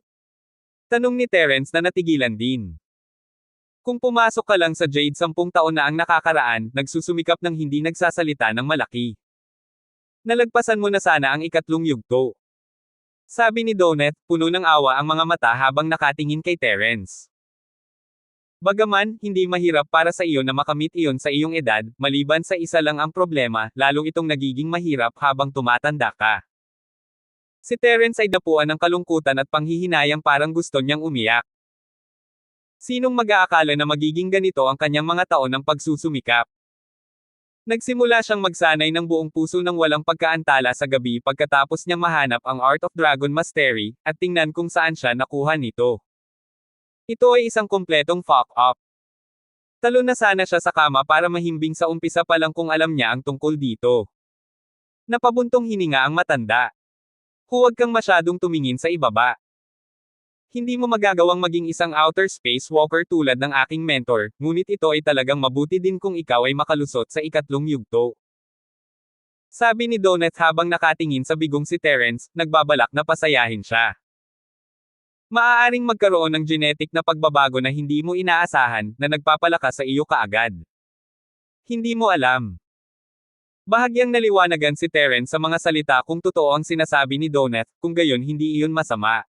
Tanong ni Terence na natigilan din. Kung pumasok ka lang sa Jade 10 taon na ang nakakaraan, nagsusumikap ng hindi nagsasalita ng malaki. Nalagpasan mo na sana ang ikatlong yugto. Sabi ni Donut, puno ng awa ang mga mata habang nakatingin kay Terence. Bagaman, hindi mahirap para sa iyo na makamit iyon sa iyong edad, maliban sa isa lang ang problema, lalong itong nagiging mahirap habang tumatanda ka. Si Terence ay napuan ng kalungkutan at panghihinayang, parang gusto niyang umiyak. Sinong mag-aakala na magiging ganito ang kanyang mga taon ng pagsusumikap? Nagsimula siyang magsanay ng buong puso ng walang pagkaantala sa gabi pagkatapos niyang mahanap ang Art of Dragon Mastery, at tingnan kung saan siya nakuha nito. Ito ay isang kumpletong fuck-up. Talo na sana siya sa kama para mahimbing sa umpisa pa lang kung alam niya ang tungkol dito. Napabuntong hininga ang matanda. Huwag kang masyadong tumingin sa ibaba. Hindi mo magagawang maging isang outer space walker tulad ng aking mentor, ngunit ito ay talagang mabuti din kung ikaw ay makalusot sa ikatlong yugto. Sabi ni Donut habang nakatingin sa bigong si Terence, nagbabalak na pasayahin siya. Maaaring magkaroon ng genetic na pagbabago na hindi mo inaasahan, na nagpapalakas sa iyo kaagad. Hindi mo alam. Bahagyang naliwanagan si Terence sa mga salita kung totoo ang sinasabi ni Donut, kung gayon hindi iyon masama.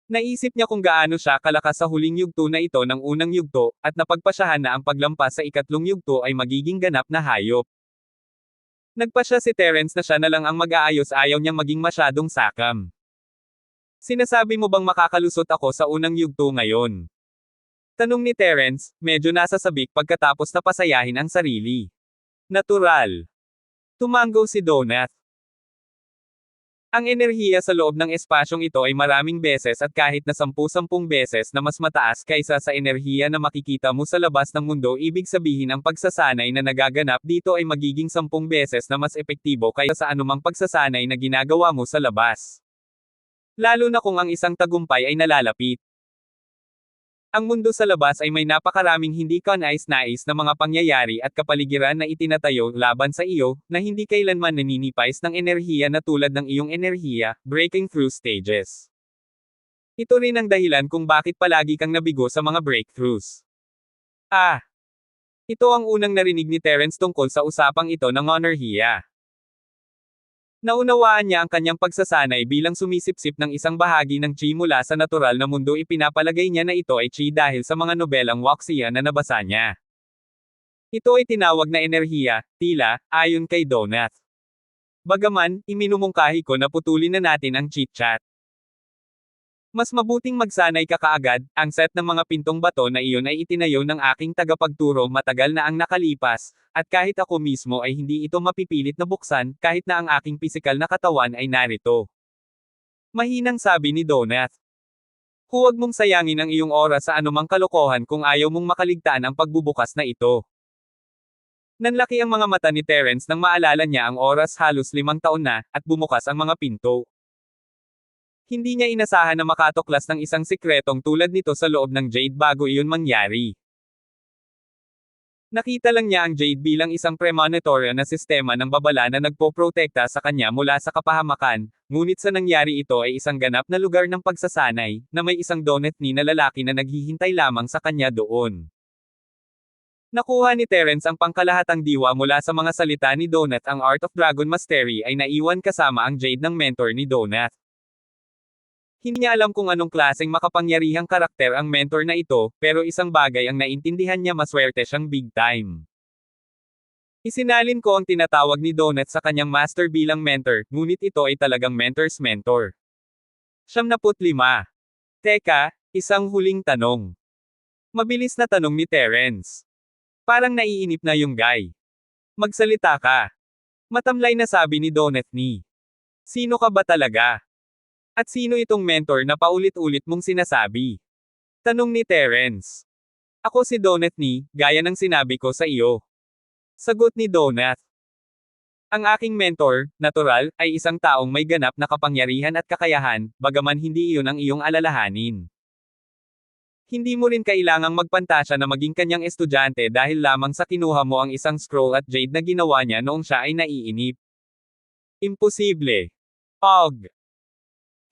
Naisip niya kung gaano siya kalakas sa huling yugto na ito ng unang yugto, at napagpasyahan na ang paglampas sa ikatlong yugto ay magiging ganap na hayop. Nagpasya si Terence na siya na lang ang mag-aayos, ayaw niyang maging masyadong sakam. Sinasabi mo bang makakalusot ako sa unang yugto ngayon? Tanong ni Terence, medyo nasasabik pagkatapos na pasayahin ang sarili. Natural. Tumango si Donut. Ang enerhiya sa loob ng espasyong ito ay maraming beses at kahit na 10-10 beses na mas mataas kaysa sa enerhiya na makikita mo sa labas ng mundo, ibig sabihin ang pagsasanay na nagaganap dito ay magiging 10 beses na mas epektibo kaysa sa anumang pagsasanay na ginagawa mo sa labas. Lalo na kung ang isang tagumpay ay nalalapit. Ang mundo sa labas ay may napakaraming hindi kanais-nais na mga pangyayari at kapaligiran na itinatayo laban sa iyo, na hindi kailanman naninipais ng enerhiya na tulad ng iyong enerhiya, breaking through stages. Ito rin ang dahilan kung bakit palagi kang nabigo sa mga breakthroughs. Ito ang unang narinig ni Terence tungkol sa usapang ito ng enerhiya. Naunawaan niya ang kanyang pagsasanay bilang sumisipsip ng isang bahagi ng chi mula sa natural na mundo. Ipinapalagay niya na ito ay chi dahil sa mga nobelang wuxia na nabasa niya. Ito ay tinawag na enerhiya, tila, ayon kay Donut. Bagaman, iminumungkahi ko na putulin na natin ang chit-chat. Mas mabuting magsanay ka kaagad, ang set ng mga pintong bato na iyon ay itinayo ng aking tagapagturo matagal na ang nakalipas, at kahit ako mismo ay hindi ito mapipilit na buksan, kahit na ang aking pisikal na katawan ay narito. Mahinang sabi ni Donut. Huwag mong sayangin ang iyong oras sa anumang kalokohan kung ayaw mong makaligtaan ang pagbubukas na ito. Nanlaki ang mga mata ni Terence nang maalala niya ang oras, halos 5 taon na, at bumukas ang mga pinto. Hindi niya inasahan na makatuklas ng isang sikretong tulad nito sa loob ng Jade bago iyon mangyari. Nakita lang niya ang Jade bilang isang premonitorial na sistema ng babala na nagpoprotekta sa kanya mula sa kapahamakan, ngunit sa nangyari ito ay isang ganap na lugar ng pagsasanay, na may isang donut ni na lalaki na naghihintay lamang sa kanya doon. Nakuha ni Terence ang pangkalahatang diwa mula sa mga salita ni Donut. Ang Art of Dragon Mastery ay naiwan kasama ang Jade ng mentor ni Donut. Hindi niya alam kung anong klaseng makapangyarihang karakter ang mentor na ito, pero isang bagay ang naintindihan niya, maswerte siyang big time. Isinalin ko ang tinatawag ni Donut sa kanyang master bilang mentor, ngunit ito ay talagang mentor's mentor. 75. Teka, isang huling tanong. Mabilis na tanong ni Terence. Parang naiinip na yung guy. Magsalita ka. Matamlay na sabi ni Donut ni. Sino ka ba talaga? At sino itong mentor na paulit-ulit mong sinasabi? Tanong ni Terence. Ako si Donut ni, gaya ng sinabi ko sa iyo. Sagot ni Donut. Ang aking mentor, natural, ay isang taong may ganap na kapangyarihan at kakayahan, bagaman hindi iyon ang iyong alalahanin. Hindi mo rin kailangang magpantasya na maging kanyang estudyante dahil lamang sa kinuha mo ang isang scroll at jade na ginawa niya noong siya ay naiinip. Imposible. Og.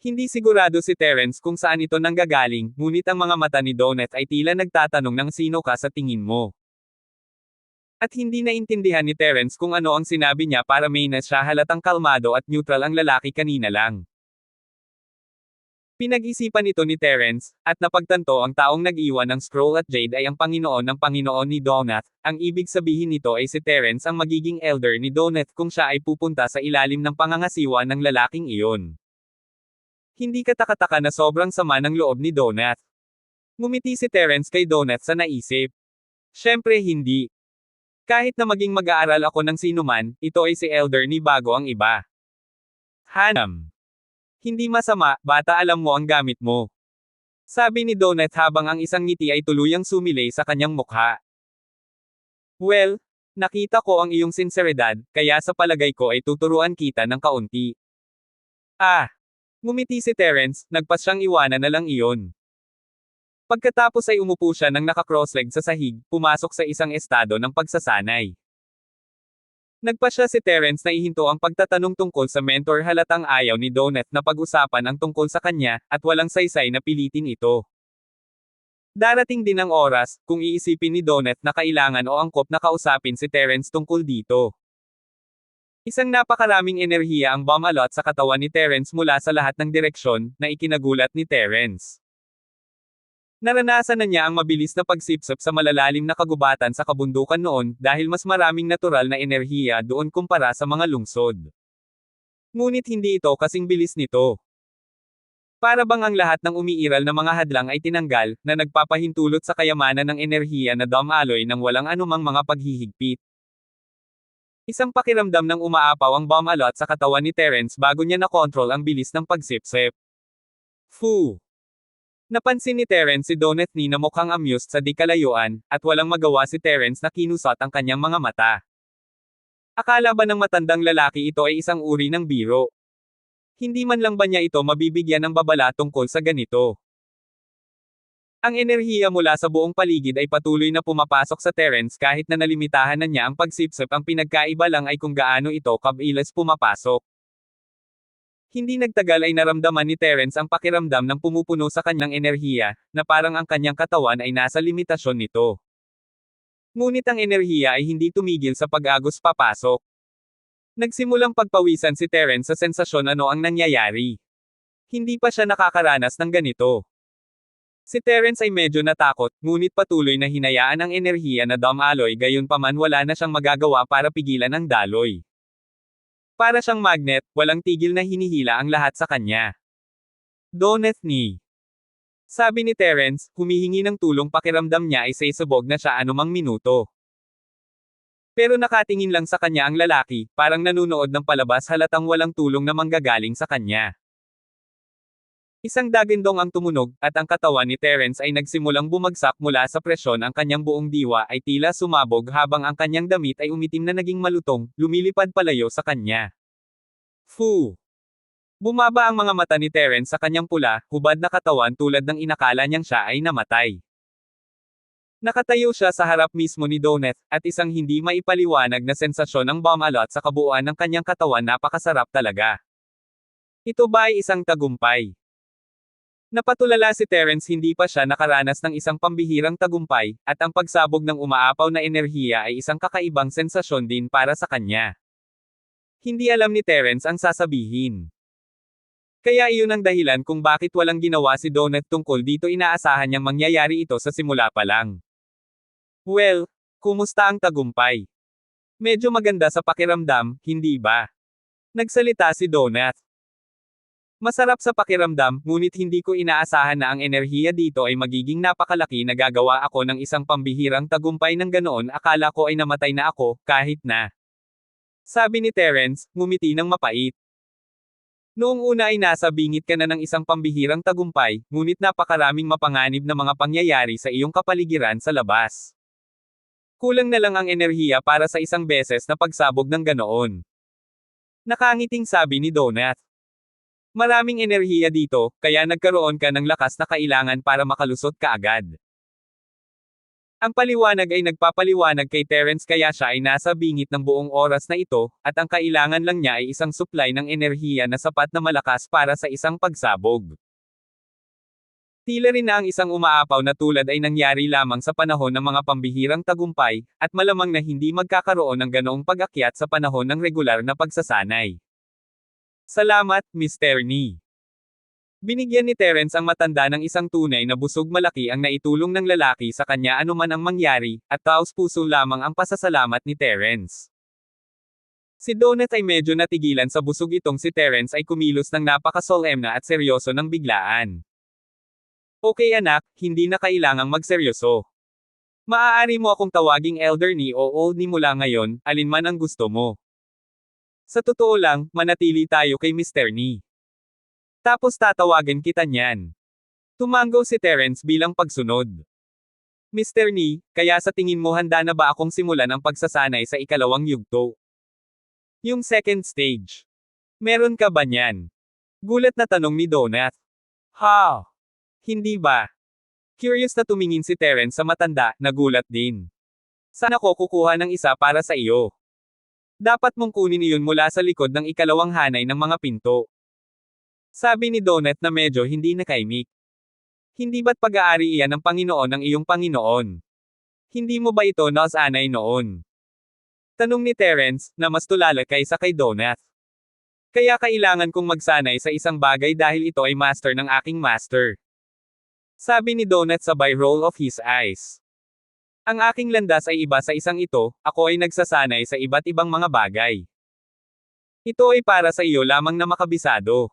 Hindi sigurado si Terence kung saan ito nanggagaling, ngunit ang mga mata ni Donut ay tila nagtatanong ng sino ka sa tingin mo. At hindi naintindihan ni Terence kung ano ang sinabi niya para may na siya halatang kalmado at neutral ang lalaki kanina lang. Pinag-isipan ito ni Terence, at napagtanto ang taong nag-iwan ng scroll at jade ay ang Panginoon ng Panginoon ni Donut. Ang ibig sabihin nito ay si Terence ang magiging elder ni Donut kung siya ay pupunta sa ilalim ng pangangasiwa ng lalaking iyon. Hindi katakataka na sobrang sama ng loob ni Donut. Ngumiti si Terence kay Donut sa naisip. Siyempre hindi. Kahit na maging mag-aaral ako ng sinuman, ito ay si elder ni bago ang iba. Hanam. Hindi masama, bata, alam mo ang gamit mo. Sabi ni Donut habang ang isang ngiti ay tuluyang sumilay sa kanyang mukha. Well, nakita ko ang iyong sinseridad, kaya sa palagay ko ay tuturuan kita ng kaunti. Ah! Ngumiti si Terence, nagpas siyang iwanan na lang iyon. Pagkatapos ay umupo siya ng naka-crossleg sa sahig, pumasok sa isang estado ng pagsasanay. Nagpa siya si Terence na ihinto ang pagtatanong tungkol sa mentor halatang ayaw ni Donut na pag-usapan ang tungkol sa kanya, at walang saysay na pilitin ito. Darating din ang oras, kung iisipin ni Donut na kailangan o angkop na kausapin si Terence tungkol dito. Isang napakaraming enerhiya ang bumalot sa katawan ni Terence mula sa lahat ng direksyon, na ikinagulat ni Terence. Naranasan na niya ang mabilis na pagsipsip sa malalalim na kagubatan sa kabundukan noon, dahil mas maraming natural na enerhiya doon kumpara sa mga lungsod. Ngunit hindi ito kasing bilis nito. Para bang ang lahat ng umiiral na mga hadlang ay tinanggal, na nagpapahintulot sa kayamanan ng enerhiya na dumaloy ng walang anumang mga paghihigpit. Isang pakiramdam ng umaapaw ang bumalot sa katawan ni Terence bago niya nakontrol ang bilis ng pagsipsip. Fu! Napansin ni Terence si Donut ni na mukhang amused sa di kalayuan, at walang magawa si Terence na kinusot ang kanyang mga mata. Akala ba ng matandang lalaki ito ay isang uri ng biro? Hindi man lang ba niya ito mabibigyan ng babala tungkol sa ganito? Ang enerhiya mula sa buong paligid ay patuloy na pumapasok sa Terence kahit na nalimitahan na niya ang pagsipsip, ang pinagkaiba lang ay kung gaano ito kabilis pumapasok. Hindi nagtagal ay naramdaman ni Terence ang pakiramdam ng pumupuno sa kanyang enerhiya, na parang ang kanyang katawan ay nasa limitasyon nito. Ngunit ang enerhiya ay hindi tumigil sa pag-agos papasok. Nagsimulang pagpawisan si Terence sa sensasyon ano ang nangyayari. Hindi pa siya nakakaranas ng ganito. Si Terence ay medyo natakot, ngunit patuloy na hinayaan ang enerhiya na dumaloy, gayunpaman wala na siyang magagawa para pigilan ang daloy. Para siyang magnet, walang tigil na hinihila ang lahat sa kanya. Donut ni. Sabi ni Terence, humihingi ng tulong, pakiramdam niya ay sasabog na siya anumang minuto. Pero nakatingin lang sa kanya ang lalaki, parang nanunood ng palabas, halatang walang tulong na manggagaling sa kanya. Isang dagindong ang tumunog, at ang katawan ni Terence ay nagsimulang bumagsak mula sa presyon, ang kanyang buong diwa ay tila sumabog habang ang kanyang damit ay umitim na naging malutong, lumilipad palayo sa kanya. Fu! Bumaba ang mga mata ni Terence sa kanyang pula, hubad na katawan tulad ng inakala niyang siya ay namatay. Nakatayo siya sa harap mismo ni Donut, at isang hindi maipaliwanag na sensasyon ang bumalot sa kabuuan ng kanyang katawan, napakasarap talaga. Ito ba ay isang tagumpay? Napatulala si Terence, hindi pa siya nakaranas ng isang pambihirang tagumpay, at ang pagsabog ng umaapaw na enerhiya ay isang kakaibang sensasyon din para sa kanya. Hindi alam ni Terence ang sasabihin. Kaya iyon ang dahilan kung bakit walang ginawa si Donut tungkol dito, inaasahan niyang mangyayari ito sa simula pa lang. Well, kumusta ang tagumpay? Medyo maganda sa pakiramdam, hindi ba? Nagsalita si Donut. Masarap sa pakiramdam, ngunit hindi ko inaasahan na ang enerhiya dito ay magiging napakalaki na gagawa ako ng isang pambihirang tagumpay ng ganoon, akala ko ay namatay na ako, kahit na. Sabi ni Terence, ngumiti ng mapait. Noong una ay nasa bingit ka na ng isang pambihirang tagumpay, ngunit napakaraming mapanganib na mga pangyayari sa iyong kapaligiran sa labas. Kulang na lang ang enerhiya para sa isang beses na pagsabog ng ganoon. Nakangiting sabi ni Donut. Maraming enerhiya dito, kaya nagkaroon ka ng lakas na kailangan para makalusot ka agad. Ang paliwanag ay nagpapaliwanag kay Terence kaya siya ay nasa bingit ng buong oras na ito, at ang kailangan lang niya ay isang supply ng enerhiya na sapat na malakas para sa isang pagsabog. Tila rin na ang isang umaapaw na tulad ay nangyari lamang sa panahon ng mga pambihirang tagumpay, at malamang na hindi magkakaroon ng ganoong pag-akyat sa panahon ng regular na pagsasanay. Salamat, Mr. Ni. Binigyan ni Terence ang matanda ng isang tunay na busog malaki ang naitulong ng lalaki sa kanya anuman ang mangyari, at taos-puso lamang ang pasasalamat ni Terence. Si Donut ay medyo natigilan sa busog itong si Terence ay kumilos ng napakasolemna at seryoso ng biglaan. Okay anak, hindi na kailangang magseryoso. Maaari mo akong tawaging Elder Ni o Old Ni mula ngayon, alinman ang gusto mo. Sa totoo lang, manatili tayo kay Mr. Ni. Tapos tatawagan kita niyan. Tumango si Terence bilang pagsunod. Mr. Ni, kaya sa tingin mo handa na ba akong simulan ang pagsasanay sa ikalawang yugto? Yung second stage. Meron ka ba niyan? Gulat na tanong ni Donut. Ha? Hindi ba? Curious na tumingin si Terence sa matanda, nagulat din. Sana ko kukuha ng isa para sa iyo. Dapat mong kunin iyon mula sa likod ng ikalawang hanay ng mga pinto. Sabi ni Donut na medyo hindi nakaimik. Hindi ba't pag-aari iyan ng Panginoon ng iyong Panginoon? Hindi mo ba ito nasanay noon? Tanong ni Terence, na mas tulala kaysa kay Donut. Kaya kailangan kong magsanay sa isang bagay dahil ito ay master ng aking master. Sabi ni Donut sabay roll of his eyes. Ang aking landas ay iba sa isang ito, ako ay nagsasanay sa iba't ibang mga bagay. Ito ay para sa iyo lamang na makabisado.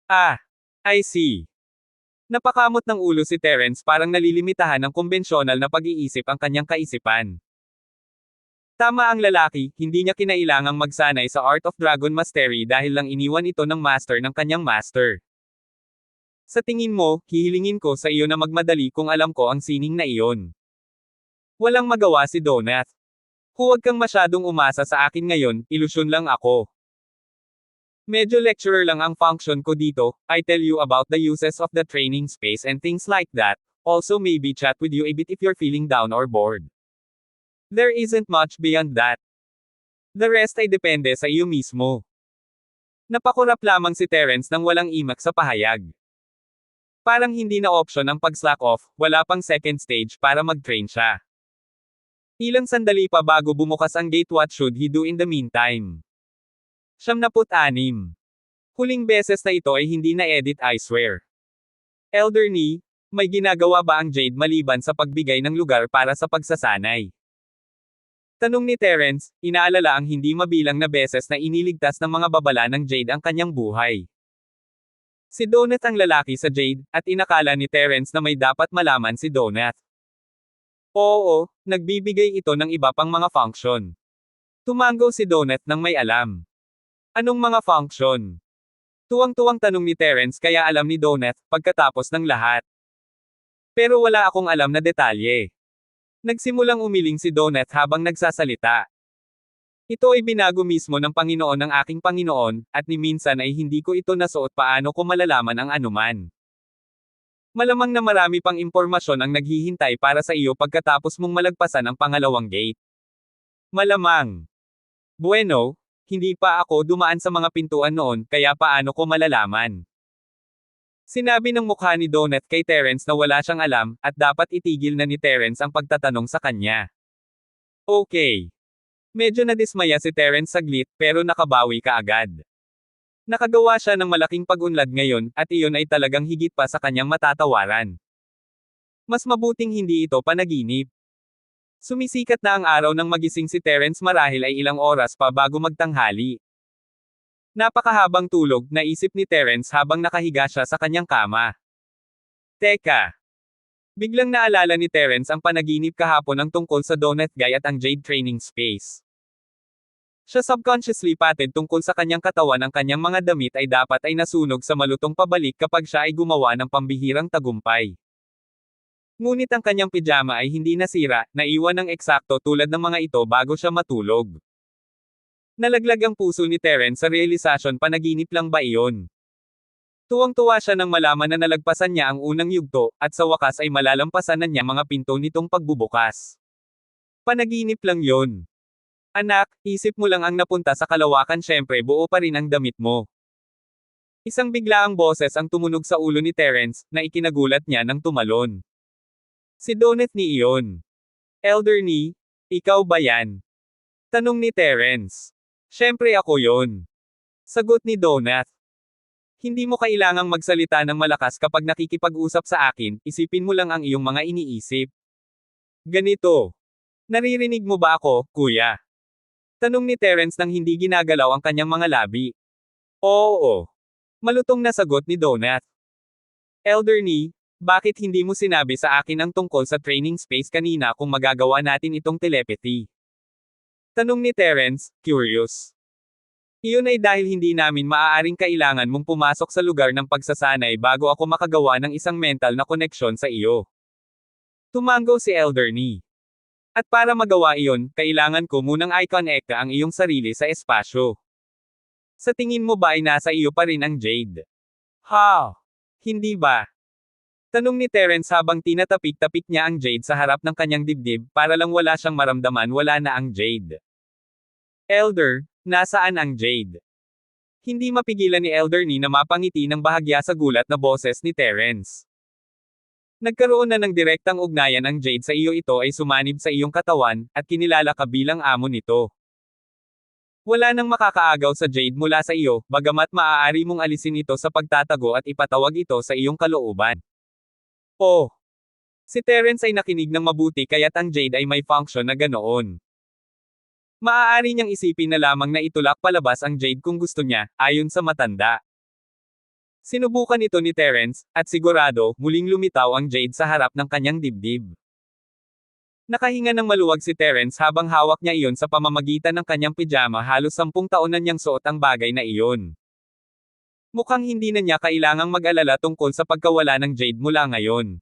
Ah, I see. Napakamot ng ulo si Terence parang nalilimitahan ng kumbensyonal na pag-iisip ang kanyang kaisipan. Tama ang lalaki, hindi niya kinailangang magsanay sa Art of Dragon Mastery dahil lang iniwan ito ng master ng kanyang master. Sa tingin mo, hihilingin ko sa iyo na magmadali kung alam ko ang sining na iyon. Walang magawa si Donut. Huwag kang masyadong umasa sa akin ngayon, ilusyon lang ako. Medyo lecturer lang ang function ko dito, I tell you about the uses of the training space and things like that, also maybe chat with you a bit if you're feeling down or bored. There isn't much beyond that. The rest ay depende sa iyo mismo. Napakurap lamang si Terence nang walang imak sa pahayag. Parang hindi na option ang pag-slack off, wala pang second stage para mag-train siya. Ilang sandali pa bago bumukas ang gate, what should he do in the meantime? 76. Huling beses na ito ay hindi na-edit, I swear. Elder Ni, may ginagawa ba ang Jade maliban sa pagbigay ng lugar para sa pagsasanay? Tanong ni Terence, inaalala ang hindi mabilang na beses na iniligtas ng mga babala ng Jade ang kanyang buhay. Si Donut ang lalaki sa Jade, at inakala ni Terence na may dapat malaman si Donut. Oo, nagbibigay ito ng iba pang mga function. Tumango si Donut nang may alam. Anong mga function? Tuwang-tuwang tanong ni Terence kaya alam ni Donut, pagkatapos ng lahat. Pero wala akong alam na detalye. Nagsimulang umiling si Donut habang nagsasalita. Ito ay binago mismo ng Panginoon ng aking Panginoon, at ni minsan ay hindi ko ito nasuot paano ko malalaman ang anuman. Malamang na marami pang impormasyon ang naghihintay para sa iyo pagkatapos mong malagpasan ang pangalawang gate. Malamang. Bueno, hindi pa ako dumaan sa mga pintuan noon, kaya paano ko malalaman? Sinabi ng mukha ni Donut kay Terence na wala siyang alam, at dapat itigil na ni Terence ang pagtatanong sa kanya. Okay. Medyo nadismaya si Terence saglit, pero nakabawi ka agad. Nakagawa siya ng malaking pag-unlad ngayon, at iyon ay talagang higit pa sa kanyang matatawaran. Mas mabuting hindi ito panaginip. Sumisikat na ang araw nang magising si Terence marahil ay ilang oras pa bago magtanghali. Napakahabang tulog, naisip ni Terence habang nakahiga siya sa kanyang kama. Teka. Biglang naalala ni Terence ang panaginip kahapon ang tungkol sa Donut Guy at ang Jade Training Space. Siya subconsciously patid tungkol sa kanyang katawan ang kanyang mga damit ay dapat ay nasunog sa malutong pabalik kapag siya ay gumawa ng pambihirang tagumpay. Ngunit ang kanyang pijama ay hindi nasira, naiwan ng eksakto tulad ng mga ito bago siya matulog. Nalaglag ang puso ni Terence sa realisasyon, panaginip lang ba iyon? Tuwang-tuwa siya nang malaman na nalagpasan niya ang unang yugto, at sa wakas ay malalampasan na niya mga pinto nitong pagbubukas. Panaginip lang yon. Anak, isip mo lang ang napunta sa kalawakan, syempre buo pa rin ang damit mo. Isang biglaang boses ang tumunog sa ulo ni Terence, na ikinagulat niya nang tumalon. Si Doneth ni iyon. Elder ni, ikaw ba yan? Tanong ni Terence. Syempre ako yon. Sagot ni Doneth. Hindi mo kailangang magsalita ng malakas kapag nakikipag-usap sa akin, isipin mo lang ang iyong mga iniisip. Ganito. Naririnig mo ba ako, kuya? Tanong ni Terence nang hindi ginagalaw ang kanyang mga labi. Oo. Malutong na sagot ni Doneth. Elder ni, bakit hindi mo sinabi sa akin ang tungkol sa training space kanina kung magagawa natin itong telepathy? Tanong ni Terence, curious. Iyon ay dahil hindi namin maaaring kailangan mong pumasok sa lugar ng pagsasanay bago ako makagawa ng isang mental na koneksyon sa iyo. Tumango si Elder ni. At para magawa iyon, kailangan ko munang i-connect ang iyong sarili sa espasyo. Sa tingin mo ba ay nasa iyo pa rin ang Jade? Ha? Hindi ba? Tanong ni Terence habang tinatapik-tapik niya ang Jade sa harap ng kanyang dibdib, para lang wala siyang maramdaman wala na ang Jade. Elder, nasaan ang Jade? Hindi mapigilan ni Elder ni na mapangiti ng bahagya sa gulat na boses ni Terence. Nagkaroon na ng direktang ugnayan ang Jade sa iyo, ito ay sumanib sa iyong katawan, at kinilala ka bilang amo nito. Wala nang makakaagaw sa Jade mula sa iyo, bagamat maaari mong alisin ito sa pagtatago at ipatawag ito sa iyong kalooban. Oh! Si Terence ay nakinig ng mabuti kaya't ang Jade ay may function na ganoon. Maaari niyang isipin na lamang na itulak palabas ang Jade kung gusto niya, ayon sa matanda. Sinubukan ito ni Terence, at sigurado, muling lumitaw ang Jade sa harap ng kanyang dibdib. Nakahinga ng maluwag si Terence habang hawak niya iyon sa pamamagitan ng kanyang pijama, halos 10 taon na niyang suot ang bagay na iyon. Mukhang hindi na niya kailangang mag-alala tungkol sa pagkawala ng Jade mula ngayon.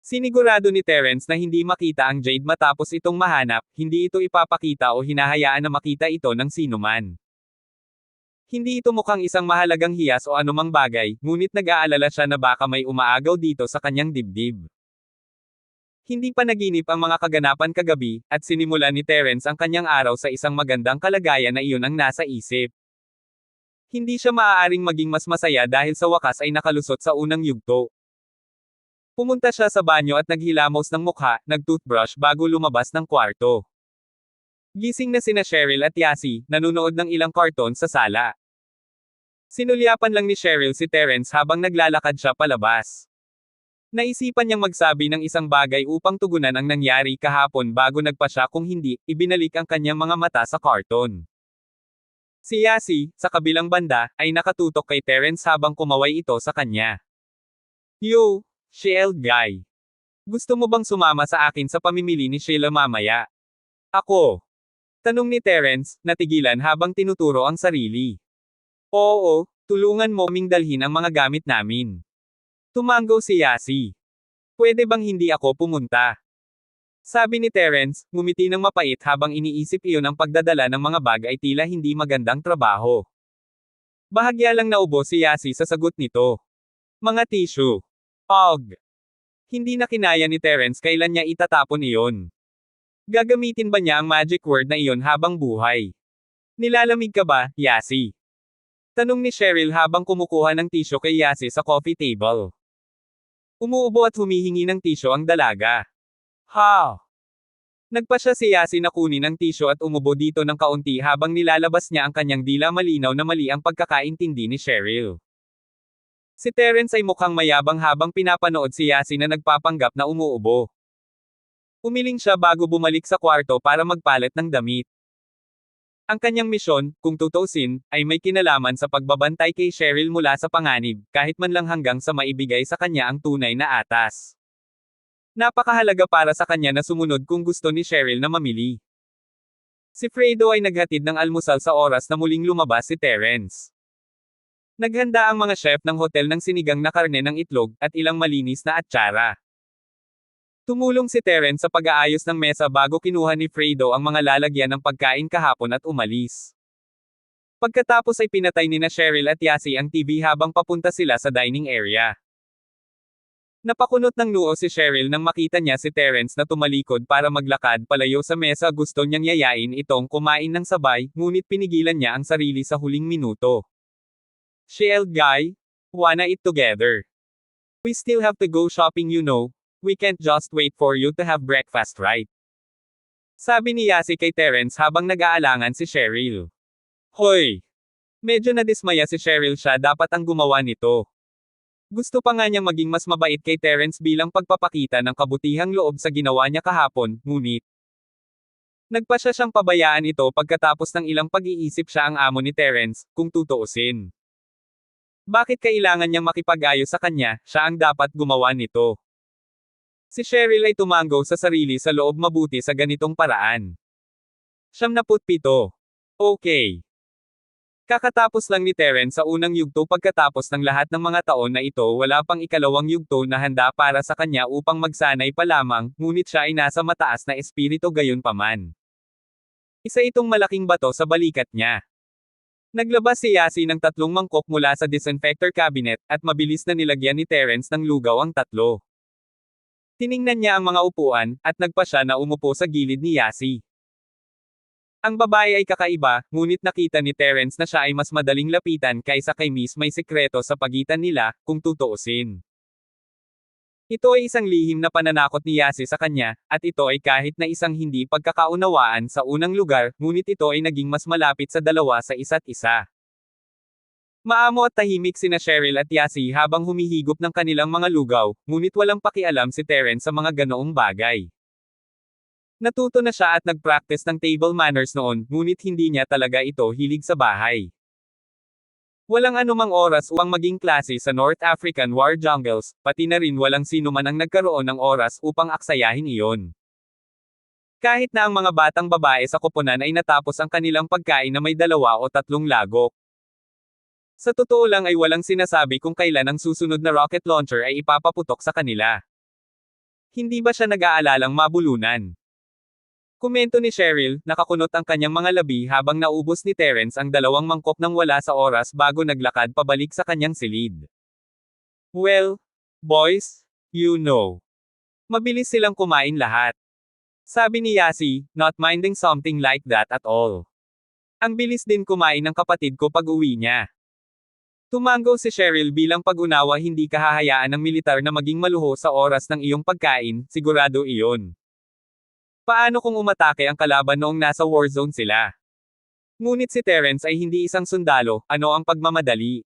Sinigurado ni Terence na hindi makita ang Jade matapos itong mahanap, hindi ito ipapakita o hinahayaan na makita ito ng sinuman. Hindi ito mukhang isang mahalagang hiyas o anumang bagay, ngunit nag-aalala siya na baka may umaagaw dito sa kanyang dibdib. Hindi pa naginip ang mga kaganapan kagabi, at sinimula ni Terence ang kanyang araw sa isang magandang kalagayan na iyon ang nasa isip. Hindi siya maaaring maging mas masaya dahil sa wakas ay nakalusot sa unang yugto. Pumunta siya sa banyo at naghilamos ng mukha, nag-toothbrush bago lumabas ng kwarto. Gising na sina Cheryl at Yasi, nanunood ng ilang karton sa sala. Sinulyapan lang ni Cheryl si Terence habang naglalakad siya palabas. Naisipan niyang magsabi ng isang bagay upang tugunan ang nangyari kahapon bago nagpa siya, kung hindi, ibinalik ang kanyang mga mata sa karton. Si Yasi, sa kabilang banda, ay nakatutok kay Terence habang kumaway ito sa kanya. Yo, Shield guy. Gusto mo bang sumama sa akin sa pamimili ni Sheila mamaya? Ako. Tanong ni Terence, natigilan habang tinuturo ang sarili. Oo, tulungan mo kaming dalhin ang mga gamit namin. Tumango si Yasi. Pwede bang hindi ako pumunta? Sabi ni Terence, ngumiti ng mapait habang iniisip iyon ang pagdadala ng mga bag ay tila hindi magandang trabaho. Bahagya lang naubo si Yasi sa sagot nito. Mga tissue. Og. Hindi na kinaya ni Terence kailan niya itatapon iyon. Gagamitin ba niya ang magic word na iyon habang buhay? Nilalamig ka ba, Yasi? Tanong ni Cheryl habang kumukuha ng tissue kay Yasi sa coffee table. Umuubo at humihingi ng tissue ang dalaga. Ha! Nagpa siya si Yasi na kunin ang tissue at umubo dito ng kaunti habang nilalabas niya ang kanyang dila, malinaw na mali ang pagkakaintindi ni Cheryl. Si Terence ay mukhang mayabang habang pinapanood si Yasi na nagpapanggap na umuubo. Umiling siya bago bumalik sa kwarto para magpalit ng damit. Ang kanyang misyon, kung tutuusin, ay may kinalaman sa pagbabantay kay Cheryl mula sa panganib, kahit man lang hanggang sa maibigay sa kanya ang tunay na atas. Napakahalaga para sa kanya na sumunod kung gusto ni Cheryl na mamili. Si Fredo ay naghatid ng almusal sa oras na muling lumabas si Terence. Naghanda ang mga chef ng hotel ng sinigang na karne ng itlog, at ilang malinis na atsara. Tumulong si Terence sa pag-aayos ng mesa bago kinuha ni Fredo ang mga lalagyan ng pagkain kahapon at umalis. Pagkatapos ay pinatay ni na Cheryl at Yasi ang TV habang papunta sila sa dining area. Napakunot ng noo si Cheryl nang makita niya si Terence na tumalikod para maglakad palayo sa mesa. Gusto niyang yayain itong kumain ng sabay, ngunit pinigilan niya ang sarili sa huling minuto. "Shield guy, wanna eat together? We still have to go shopping, you know. We can't just wait for you to have breakfast, right?" Sabi ni Yasi kay Terence habang nag-aalangan si Cheryl. Hoy! Medyo nadismaya si Cheryl, siya dapat ang gumawa nito. Gusto pa nga niyang maging mas mabait kay Terence bilang pagpapakita ng kabutihang loob sa ginawa niya kahapon, ngunit nagpasya siyang pabayaan ito pagkatapos ng ilang pag-iisip. Siya ang amo ni Terence, kung tutuusin. Bakit kailangan niyang makipag-ayos sa kanya, siya ang dapat gumawa nito. Si Cheryl ay tumanggo sa sarili sa loob mabuti sa ganitong paraan. 77. Okay. Kakatapos lang ni Terence sa unang yugto. Pagkatapos ng lahat ng mga taon na ito, wala pang ikalawang yugto na handa para sa kanya upang magsanay pa lamang, ngunit siya ay nasa mataas na espiritu gayunpaman. Isa itong malaking bato sa balikat niya. Naglabas si Yasi ng 3 mangkok mula sa disinfector cabinet, at mabilis na nilagyan ni Terence ng lugaw ang 3. Tiningnan niya ang mga upuan, at nagpa siya na umupo sa gilid ni Yasi. Ang babae ay kakaiba, ngunit nakita ni Terence na siya ay mas madaling lapitan kaysa kay Miss. May sikreto sa pagitan nila, kung tutuusin. Ito ay isang lihim na pananakot ni Yasi sa kanya, at ito ay kahit na isang hindi pagkakaunawaan sa unang lugar, ngunit ito ay naging mas malapit sa dalawa sa isa't isa. Maamo at tahimik sina Cheryl at Yasi habang humihigop ng kanilang mga lugaw, ngunit walang pakialam si Terence sa mga ganoong bagay. Natuto na siya at nag-practice ng table manners noon, ngunit hindi niya talaga ito hilig sa bahay. Walang anumang oras upang maging klase sa North African war jungles, pati na rin walang sino man ang nagkaroon ng oras upang aksayahin iyon. Kahit na ang mga batang babae sa koponan ay natapos ang kanilang pagkain na may 2 o 3 lagok. Sa totoo lang ay walang sinasabi kung kailan ang susunod na rocket launcher ay ipapaputok sa kanila. Hindi ba siya nag-aalalang mabulunan? Komento ni Cheryl, nakakunot ang kanyang mga labi habang naubos ni Terence ang 2 mangkok nang wala sa oras bago naglakad pabalik sa kanyang silid. Well, boys, you know. Mabilis silang kumain lahat. Sabi ni Yasi, not minding something like that at all. Ang bilis din kumain ng kapatid ko pag uwi niya. Tumango si Cheryl bilang pag-unawa. Hindi kahahayaan ng militar na maging maluho sa oras ng iyong pagkain, sigurado iyon. Paano kung umatake ang kalaban noong nasa war zone sila? Ngunit si Terence ay hindi isang sundalo, ano ang pagmamadali?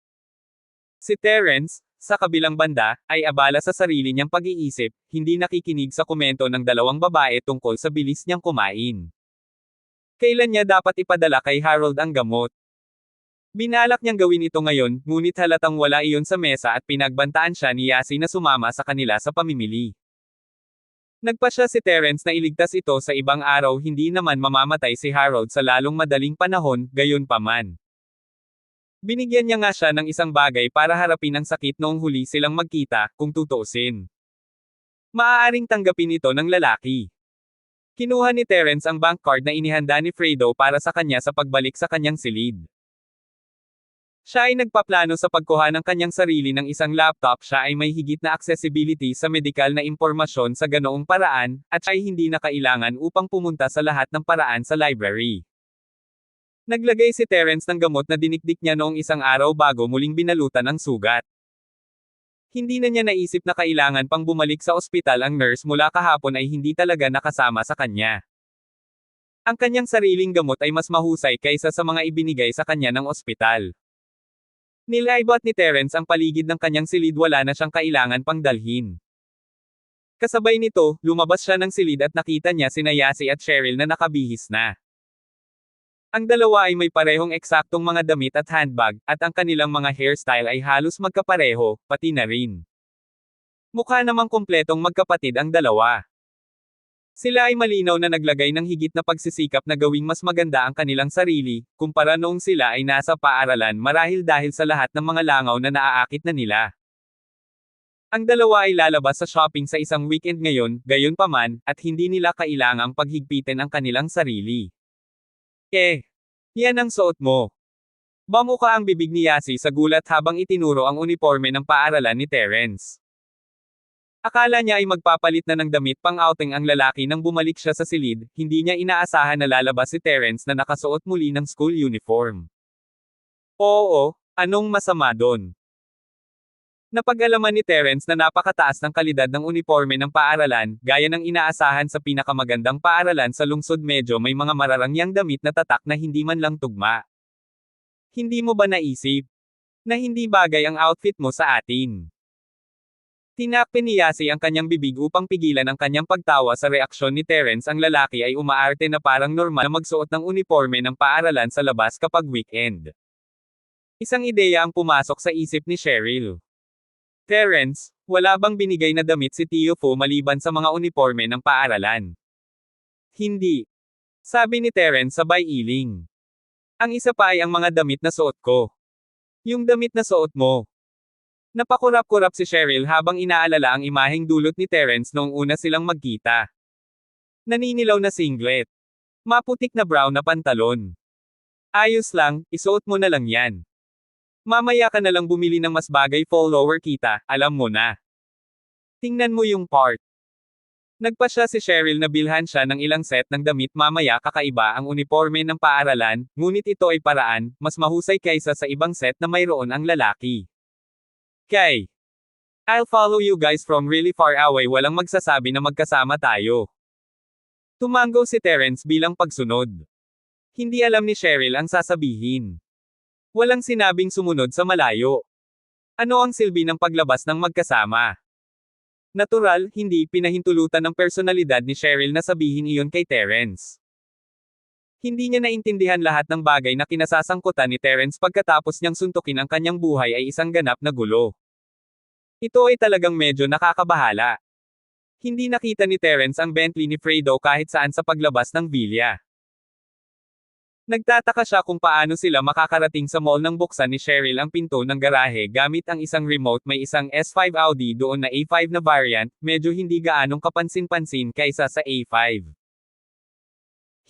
Si Terence, sa kabilang banda, ay abala sa sarili niyang pag-iisip, hindi nakikinig sa komento ng 2 babae tungkol sa bilis niyang kumain. Kailan niya dapat ipadala kay Harold ang gamot? Binalak niyang gawin ito ngayon, ngunit halatang wala iyon sa mesa at pinagbantaan siya ni Yasi na sumama sa kanila sa pamimili. Nagpasya si Terence na iligtas ito sa ibang araw. Hindi naman mamamatay si Harold sa lalong madaling panahon, gayunpaman. Binigyan niya nga siya ng isang bagay para harapin ang sakit noong huli silang magkita, kung tutuusin. Maaaring tanggapin ito ng lalaki. Kinuha ni Terence ang bank card na inihanda ni Fredo para sa kanya sa pagbalik sa kanyang silid. Siya ay nagpaplano sa pagkuha ng kanyang sarili ng isang laptop. Siya ay may higit na accessibility sa medikal na impormasyon sa ganoong paraan, at siya ay hindi na kailangan upang pumunta sa lahat ng paraan sa library. Naglagay si Terence ng gamot na dinikdik niya noong isang araw bago muling binalutan ang sugat. Hindi na niya naisip na kailangan pang bumalik sa ospital. Ang nurse mula kahapon ay hindi talaga nakasama sa kanya. Ang kanyang sariling gamot ay mas mahusay kaysa sa mga ibinigay sa kanya ng ospital. Nilaybot ni Terence ang paligid ng kanyang silid. Wala na siyang kailangan pang dalhin. Kasabay nito, lumabas siya ng silid at nakita niya sina Yasi at Cheryl na nakabihis na. Ang dalawa ay may parehong eksaktong mga damit at handbag, at ang kanilang mga hairstyle ay halos magkapareho, pati na rin. Mukha namang kumpletong magkapatid ang dalawa. Sila ay malinaw na naglagay ng higit na pagsisikap na gawing mas maganda ang kanilang sarili, kumpara noong sila ay nasa paaralan marahil dahil sa lahat ng mga langaw na naaakit na nila. Ang dalawa ay lalabas sa shopping sa isang weekend ngayon, gayunpaman, at hindi nila kailangang paghigpitin ang kanilang sarili. Yan ang suot mo. Bumuka ang bibig ni Yasi sa gulat habang itinuro ang uniforme ng paaralan ni Terence. Akala niya ay magpapalit na ng damit pang outing ang lalaki nang bumalik siya sa silid, hindi niya inaasahan na lalabas si Terence na nakasuot muli ng school uniform. Oo, anong masama doon? Napag-alaman ni Terence na napakataas ng kalidad ng uniforme ng paaralan, gaya ng inaasahan sa pinakamagandang paaralan sa lungsod medyo may mga mararangyang damit na tatak na hindi man lang tugma. Hindi mo ba naisip na hindi bagay ang outfit mo sa atin? Tinakpan ni Yasi ang kanyang bibig upang pigilan ang kanyang pagtawa sa reaksyon ni Terence. Ang lalaki ay umaarte na parang normal na magsuot ng uniforme ng paaralan sa labas kapag weekend. Isang ideya ang pumasok sa isip ni Cheryl. Terence, wala bang binigay na damit si Tio Fu maliban sa mga uniforme ng paaralan? Hindi. Sabi ni Terence sabay iling. Ang isa pa ay ang mga damit na suot ko. Yung damit na suot mo. Napakurap-kurap si Cheryl habang inaalala ang imaheng dulot ni Terence noong una silang magkita. Naninilaw na singlet. Maputik na brown na pantalon. Ayos lang, isuot mo na lang yan. Mamaya ka na lang bumili ng mas bagay follower kita, alam mo na. Tingnan mo yung part. Nagpasya si Cheryl na bilhan siya ng ilang set ng damit mamaya kakaiba ang uniforme ng paaralan, ngunit ito ay paraan, mas mahusay kaysa sa ibang set na mayroon ang lalaki. I'll follow you guys from really far away, walang magsasabi na magkasama tayo. Tumango si Terence bilang pagsunod. Hindi alam ni Cheryl ang sasabihin. Walang sinabing sumunod sa malayo. Ano ang silbi ng paglabas ng magkasama? Natural, hindi pinahintulutan ng personalidad ni Cheryl na sabihin iyon kay Terence. Hindi niya naintindihan lahat ng bagay na kinasasangkutan ni Terence pagkatapos niyang suntukin ang kanyang buhay ay isang ganap na gulo. Ito ay talagang medyo nakakabahala. Hindi nakita ni Terence ang Bentley ni Fredo kahit saan sa paglabas ng villa. Nagtataka siya kung paano sila makakarating sa mall nang buksan ni Cheryl ang pinto ng garahe gamit ang isang remote. May isang S5 Audi doon na A5 na variant, medyo hindi gaanong kapansin-pansin kaysa sa A5.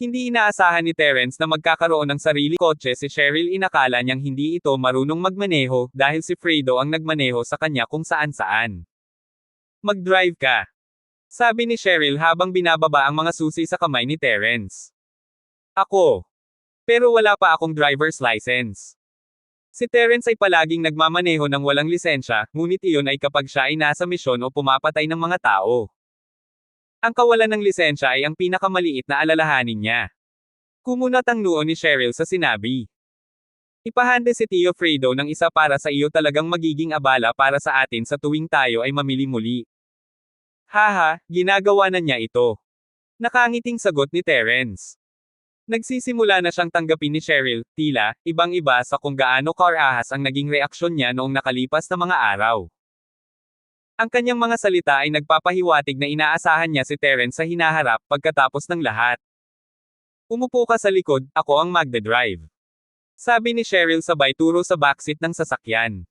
Hindi inaasahan ni Terence na magkakaroon ng sarili kotse si Cheryl. Inakala niyang hindi ito marunong magmaneho dahil si Fredo ang nagmaneho sa kanya kung saan-saan. Mag-drive ka. Sabi ni Cheryl habang binababa ang mga susi sa kamay ni Terence. Ako. Pero wala pa akong driver's license. Si Terence ay palaging nagmamaneho ng walang lisensya, ngunit iyon ay kapag siya ay nasa misyon o pumapatay ng mga tao. Ang kawalan ng lisensya ay ang pinakamaliit na alalahanin niya. Kumunat ang noo ni Cheryl sa sinabi. Ipahande si Tio Fredo ng isa para sa iyo, talagang magiging abala para sa atin sa tuwing tayo ay mamili muli. Haha, ginagawa na niya ito. Nakangiting sagot ni Terence. Nagsisimula na siyang tanggapin ni Cheryl, tila, ibang-iba sa kung gaano kaarahas ang naging reaksyon niya noong nakalipas na mga araw. Ang kanyang mga salita ay nagpapahiwatig na inaasahan niya si Terence sa hinaharap pagkatapos ng lahat. Umupo ka sa likod, ako ang magdadrive. Sabi ni Cheryl sabay turo sa backseat ng sasakyan.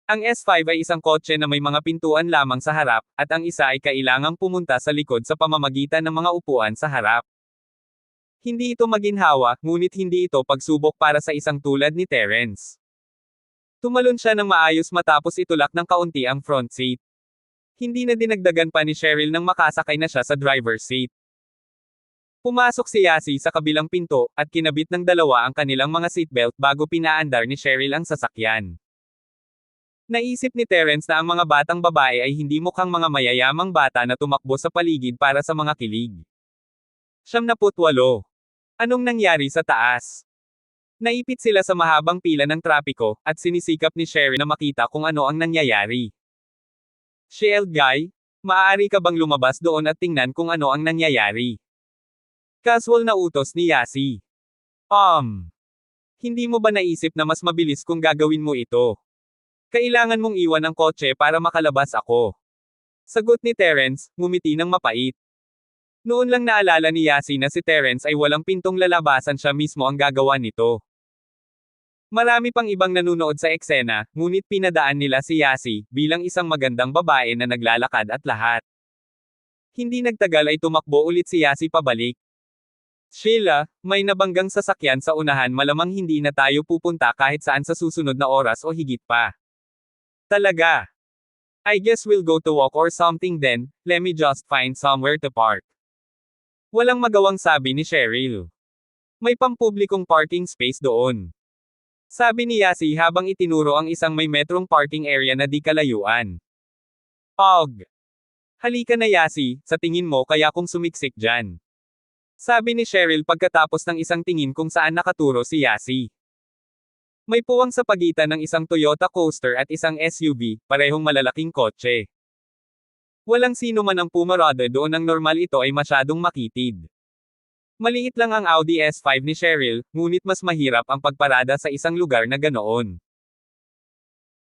Ang S5 ay isang kotse na may mga pintuan lamang sa harap, at ang isa ay kailangang pumunta sa likod sa pamamagitan ng mga upuan sa harap. Hindi ito maginhawa, ngunit hindi ito pagsubok para sa isang tulad ni Terence. Tumalon siya ng maayos matapos itulak ng kaunti ang front seat. Hindi na dinagdagan pa ni Cheryl nang makasakay na siya sa driver's seat. Pumasok si Yasi sa kabilang pinto, at kinabit ng dalawa ang kanilang mga seatbelt bago pinaandar ni Cheryl ang sasakyan. Naisip ni Terence na ang mga batang babae ay hindi mukhang mga mayayamang bata na tumakbo sa paligid para sa mga kilig. 78. Anong nangyari sa taas? Naipit sila sa mahabang pila ng trapiko, at sinisikap ni Cheryl na makita kung ano ang nangyayari. Shield guy, maaari ka bang lumabas doon at tingnan kung ano ang nangyayari? Casual na utos ni Yasi. Hindi mo ba naisip na mas mabilis kung gagawin mo ito? Kailangan mong iwan ang kotse para makalabas ako. Sagot ni Terence, ngumiti ng mapait. Noon lang naalala ni Yasi na si Terence ay walang pintong lalabasan, siya mismo ang gagawa nito. Marami pang ibang nanunood sa eksena, ngunit pinadaan nila si Yasi, bilang isang magandang babae na naglalakad at lahat. Hindi nagtagal ay tumakbo ulit si Yasi pabalik. Sheila, may nabanggang sasakyan sa unahan, malamang hindi na tayo pupunta kahit saan sa susunod na oras o higit pa. Talaga? I guess we'll go to walk or something then, let me just find somewhere to park. Walang magawang sabi ni Cheryl. May pampublikong parking space doon. Sabi ni Yasi habang itinuro ang isang may metrong parking area na di kalayuan. Og. Halika na Yasi, sa tingin mo kaya kung sumiksik dyan. Sabi ni Cheryl pagkatapos ng isang tingin kung saan nakaturo si Yasi. May puwang sa pagitan ng isang Toyota Coaster at isang SUV, parehong malalaking kotse. Walang sino man ang pumarada doon, ang normal ito ay masyadong makitid. Maliit lang ang Audi S5 ni Cheryl, ngunit mas mahirap ang pagparada sa isang lugar na ganoon.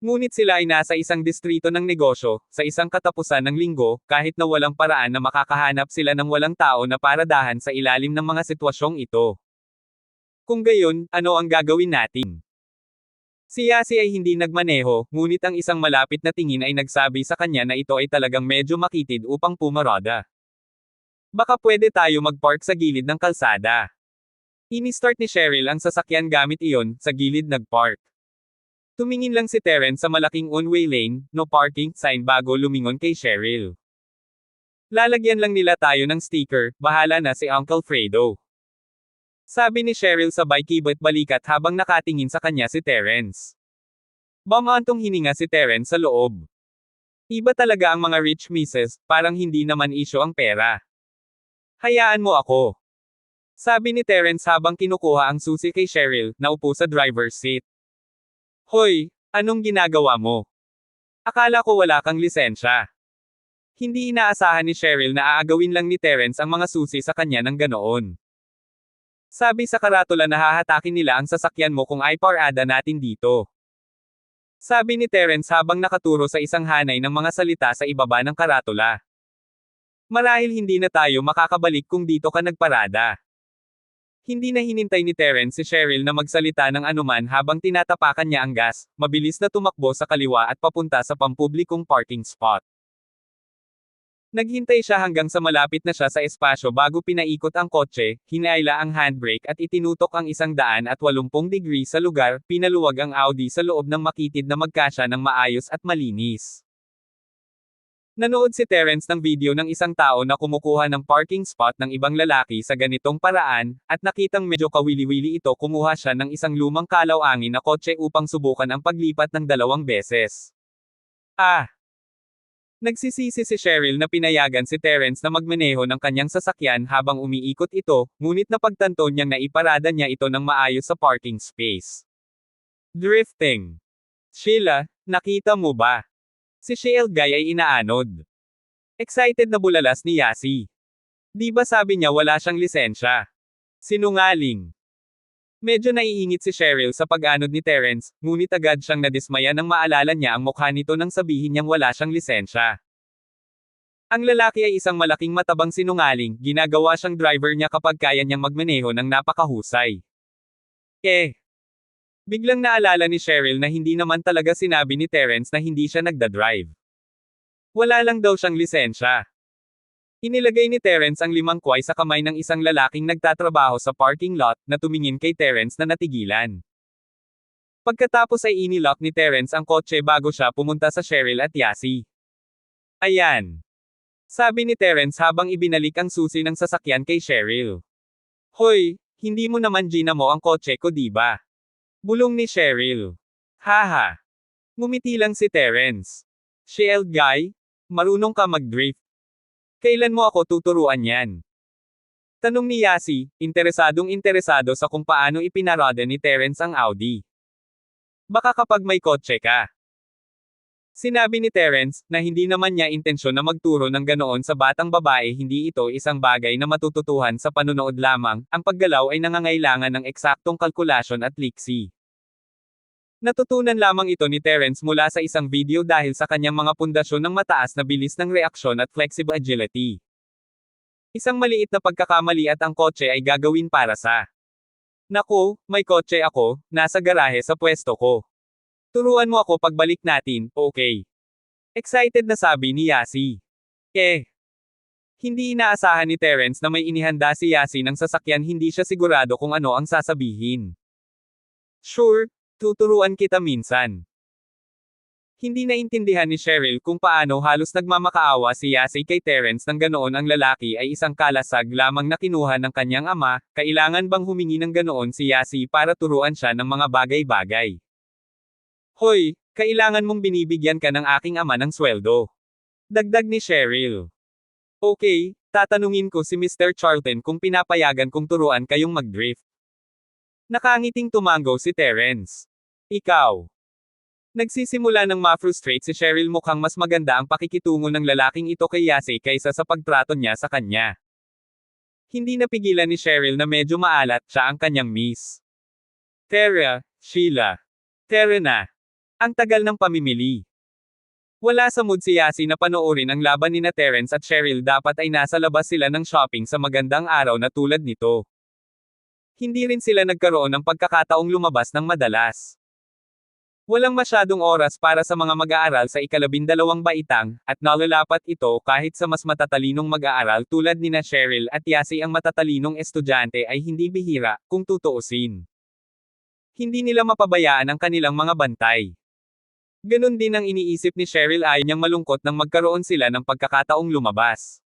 Ngunit sila ay nasa isang distrito ng negosyo, sa isang katapusan ng linggo, kahit na walang paraan na makakahanap sila ng walang tao na paradahan sa ilalim ng mga sitwasyong ito. Kung gayon, ano ang gagawin natin? Si Yasi ay hindi nagmaneho, ngunit ang isang malapit na tingin ay nagsabi sa kanya na ito ay talagang medyo makitid upang pumarada. Baka pwede tayo mag-park sa gilid ng kalsada. Ini-start ni Cheryl ang sasakyan gamit iyon, sa gilid nag-park. Tumingin lang si Terence sa malaking one-way lane, no parking sign bago lumingon kay Cheryl. Lalagyan lang nila tayo ng sticker, bahala na si Uncle Fredo. Sabi ni Cheryl sabay kibot balikat habang nakatingin sa kanya si Terence. Bumantong hininga si Terence sa loob. Iba talaga ang mga rich misses, parang hindi naman isyo ang pera. Hayaan mo ako. Sabi ni Terence habang kinukuha ang susi kay Cheryl, na upo sa driver's seat. Hoy, anong ginagawa mo? Akala ko wala kang lisensya. Hindi inaasahan ni Cheryl na aagawin lang ni Terence ang mga susi sa kanya ng ganoon. Sabi sa karatula na hahatakin nila ang sasakyan mo kung ay parada natin dito. Sabi ni Terence habang nakaturo sa isang hanay ng mga salita sa ibaba ng karatula. Marahil hindi na tayo makakabalik kung dito ka nagparada. Hindi na hinintay ni Terence si Cheryl na magsalita ng anuman habang tinatapakan niya ang gas, mabilis na tumakbo sa kaliwa at papunta sa pampublikong parking spot. Naghintay siya hanggang sa malapit na siya sa espasyo bago pinaikot ang kotse, hinaila ang handbrake at itinutok ang 180 degrees sa lugar, pinaluwag ang Audi sa loob ng makitid na magkasya ng maayos at malinis. Nanood si Terence ng video ng isang tao na kumukuha ng parking spot ng ibang lalaki sa ganitong paraan, at nakitang medyo kawili-wili ito, kumuha siya ng isang lumang kalaw-angin na kotse upang subukan ang paglipat ng 2 beses. Nagsisisi si Cheryl na pinayagan si Terence na magmaneho ng kanyang sasakyan habang umiikot ito, ngunit napagtanto niyang naiparada niya ito ng maayos sa parking space. Drifting. Sheila, nakita mo ba? Si Sheila Guy ay inaanod. Excited na bulalas ni Yasi. Di ba sabi niya wala siyang lisensya? Sinungaling. Medyo naiingit si Cheryl sa pag-anod ni Terence, ngunit agad siyang nadismaya nang maalala niya ang mukha nito nang sabihin niyang wala siyang lisensya. Ang lalaki ay isang malaking matabang sinungaling, ginagawa siyang driver niya kapag kaya niyang magmaneho ng napakahusay. Biglang naalala ni Cheryl na hindi naman talaga sinabi ni Terence na hindi siya nagdadrive. Wala lang daw siyang lisensya. Inilagay ni Terence ang 5 kway sa kamay ng isang lalaking nagtatrabaho sa parking lot, na tumingin kay Terence na natigilan. Pagkatapos ay inilock ni Terence ang kotse bago siya pumunta sa Cheryl at Yasi. Ayan. Sabi ni Terence habang ibinalik ang susi ng sasakyan kay Cheryl. Hoy, hindi mo naman ginamo ang kotse ko diba? Bulong ni Cheryl. Haha. Ngumiti lang si Terence. Cheryl Guy, marunong ka mag-drift. Kailan mo ako tuturuan yan? Tanong ni Yasi, interesado sa kung paano ipinarada ni Terence ang Audi. Baka kapag may kotse ka. Sinabi ni Terence, na hindi naman niya intensyon na magturo ng ganoon sa batang babae, hindi ito isang bagay na matututuhan sa panunood lamang, ang paggalaw ay nangangailangan ng eksaktong kalkulasyon at liksi. Natutunan lamang ito ni Terence mula sa isang video dahil sa kanyang mga pundasyon ng mataas na bilis ng reaksyon at flexible agility. Isang maliit na pagkakamali at ang kotse ay gagawin para sa. Naku, may kotse ako, nasa garahe sa pwesto ko. Turuan mo ako pagbalik natin, okay? Excited na sabi ni Yasi. Hindi inaasahan ni Terence na may inihanda si Yasi ng sasakyan, hindi siya sigurado kung ano ang sasabihin. Sure, tuturuan kita minsan. Hindi naintindihan ni Cheryl kung paano halos nagmamakaawa si Yasi kay Terence nang ganoon ang lalaki ay isang kalasag lamang na kinuha ng kanyang ama, kailangan bang humingi ng ganoon si Yasi para turuan siya ng mga bagay-bagay. Hoy, kailangan mong binibigyan ka ng aking ama ng sweldo. Dagdag ni Cheryl. Okay, tatanungin ko si Mr. Charlton kung pinapayagan kong turuan kayong mag-drift. Nakangiting tumango si Terence. Ikaw. Nagsisimula ng ma-frustrate si Cheryl, mukhang mas maganda ang pakikitungo ng lalaking ito kay Yasi kaysa sa pagtrato niya sa kanya. Hindi napigilan ni Cheryl na medyo maalat siya ang kanyang miss. Tara, Sheila. Tara na. Ang tagal ng pamimili. Wala sa mood si Yasi na panoorin ang laban nina Terence at Cheryl, dapat ay nasa labas sila ng shopping sa magandang araw na tulad nito. Hindi rin sila nagkaroon ng pagkakataong lumabas ng madalas. Walang masyadong oras para sa mga mag-aaral sa ika-12 baitang, at nalalapat ito kahit sa mas matatalinong mag-aaral tulad nina Cheryl at Yasi. Ang matatalinong estudyante ay hindi bihira, kung tutuusin. Hindi nila mapabayaan ang kanilang mga bantay. Ganon din ang iniisip ni Cheryl, ayaw niyang malungkot nang magkaroon sila ng pagkakataong lumabas.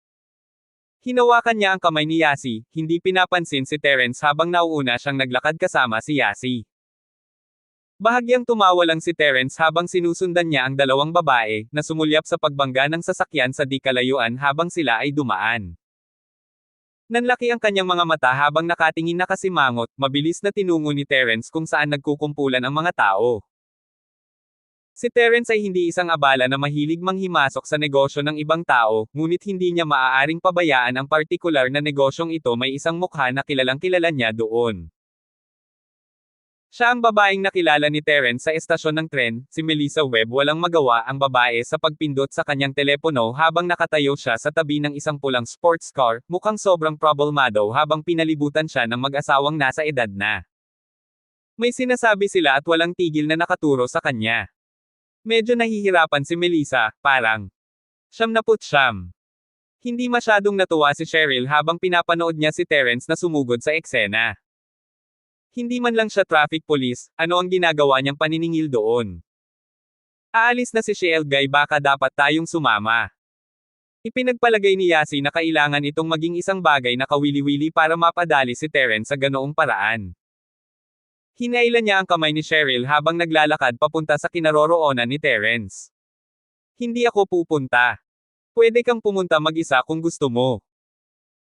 Hinawakan niya ang kamay ni Yasi, hindi pinapansin si Terence habang nauuna siyang naglakad kasama si Yasi. Bahagyang tumawa lang si Terence habang sinusundan niya ang dalawang babae, na sumulyap sa pagbangga ng sasakyan sa di kalayuan habang sila ay dumaan. Nanlaki ang kanyang mga mata habang nakatingin nakasimangot, mabilis na tinungo ni Terence kung saan nagkukumpulan ang mga tao. Si Terence ay hindi isang abala na mahilig manghimasok sa negosyo ng ibang tao, ngunit hindi niya maaaring pabayaan ang partikular na negosyong ito, may isang mukha na kilalang-kilala niya doon. Siya ang babaeng nakilala ni Terence sa estasyon ng tren, si Melissa Webb. Walang magawa ang babae sa pagpindot sa kanyang telepono habang nakatayo siya sa tabi ng isang pulang sports car, mukhang sobrang problemado habang pinalibutan siya ng mag-asawang nasa edad na. May sinasabi sila at walang tigil na nakaturo sa kanya. Medyo nahihirapan si Melissa, parang 79. Hindi masyadong natuwa si Cheryl habang pinapanood niya si Terence na sumugod sa eksena. Hindi man lang siya traffic police, ano ang ginagawa niyang paniningil doon? Aalis na si Cheryl, baka dapat tayong sumama. Ipinagpalagay ni Yasi na kailangan itong maging isang bagay na kawili-wili para mapadali si Terence sa ganoong paraan. Hinailan niya ang kamay ni Cheryl habang naglalakad papunta sa kinaroroonan ni Terence. Hindi ako pupunta. Pwede kang pumunta mag-isa kung gusto mo.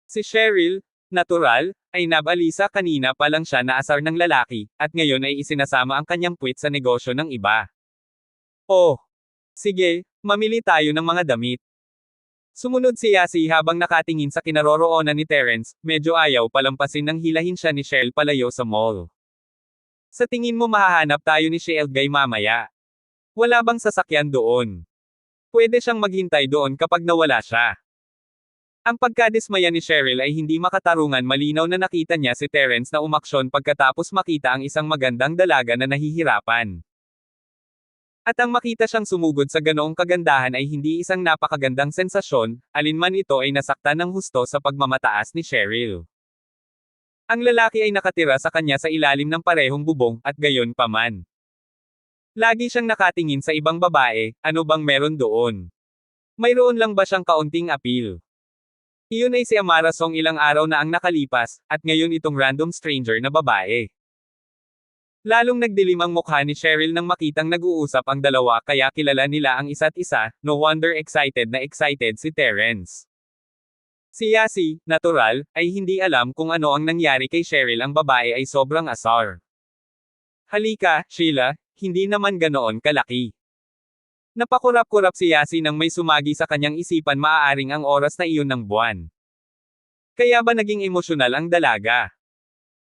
Si Cheryl, natural, ay nabalisa, kanina pa lang siya naasar ng lalaki, at ngayon ay isinasama ang kanyang puwit sa negosyo ng iba. Oh! Sige, mamili tayo ng mga damit. Sumunod si Yasi habang nakatingin sa kinaroroonan ni Terence, medyo ayaw palampasin nang hilahin siya ni Cheryl palayo sa mall. Sa tingin mo mahahanap tayo ni Cheryl mamaya? Wala bang sasakyan doon? Pwede siyang maghintay doon kapag nawala siya. Ang pagkadismaya ni Cheryl ay hindi makatarungan, malinaw na nakita niya si Terence na umaksyon pagkatapos makita ang isang magandang dalaga na nahihirapan. At ang makita siyang sumugod sa ganoong kagandahan ay hindi isang napakagandang sensasyon, alinman ito ay nasaktan ng husto sa pagmamataas ni Cheryl. Ang lalaki ay nakatira sa kanya sa ilalim ng parehong bubong, at gayon pa man. Lagi siyang nakatingin sa ibang babae, ano bang meron doon? Mayroon lang ba siyang kaunting appeal? Iyon ay si Amara Song, ilang araw na ang nakalipas, at ngayon itong random stranger na babae. Lalong nagdilim ang mukha ni Cheryl nang makitang nag-uusap ang dalawa, kaya kilala nila ang isa't isa, no wonder excited na excited si Terence. Si Yasi, natural, ay hindi alam kung ano ang nangyari kay Cheryl, ang babae ay sobrang asar. Halika, Sheila, hindi naman ganoon kalaki. Napakurap-kurap si Yasi nang may sumagi sa kanyang isipan, maaaring ang oras na iyon ng buwan. Kaya ba naging emosyonal ang dalaga?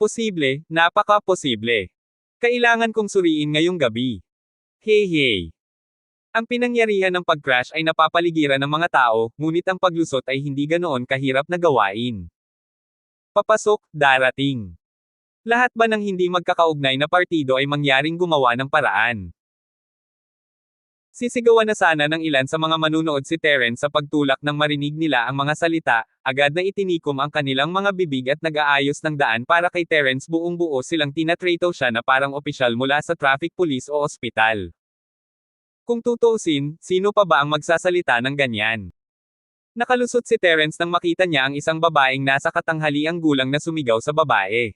Posible, napaka-posible. Kailangan kong suriin ngayong gabi. Hey hey. Ang pinangyarihan ng pag-crash ay napapaligiran ng mga tao, ngunit ang paglusot ay hindi ganoon kahirap na gawain. Papasok, darating. Lahat ba ng hindi magkakaugnay na partido ay mangyaring gumawa ng paraan? Sisigawan na sana ng ilan sa mga manunood si Terence sa pagtulak nang marinig nila ang mga salita, agad na itinikom ang kanilang mga bibig at nag-aayos ng daan para kay Terence buong buo silang tinatrato siya na parang opisyal mula sa traffic police o ospital. Kung tutuusin, sino pa ba ang magsasalita ng ganyan? Nakalusot si Terence nang makita niya ang isang babaeng nasa katanghaliang gulang na sumigaw sa babae.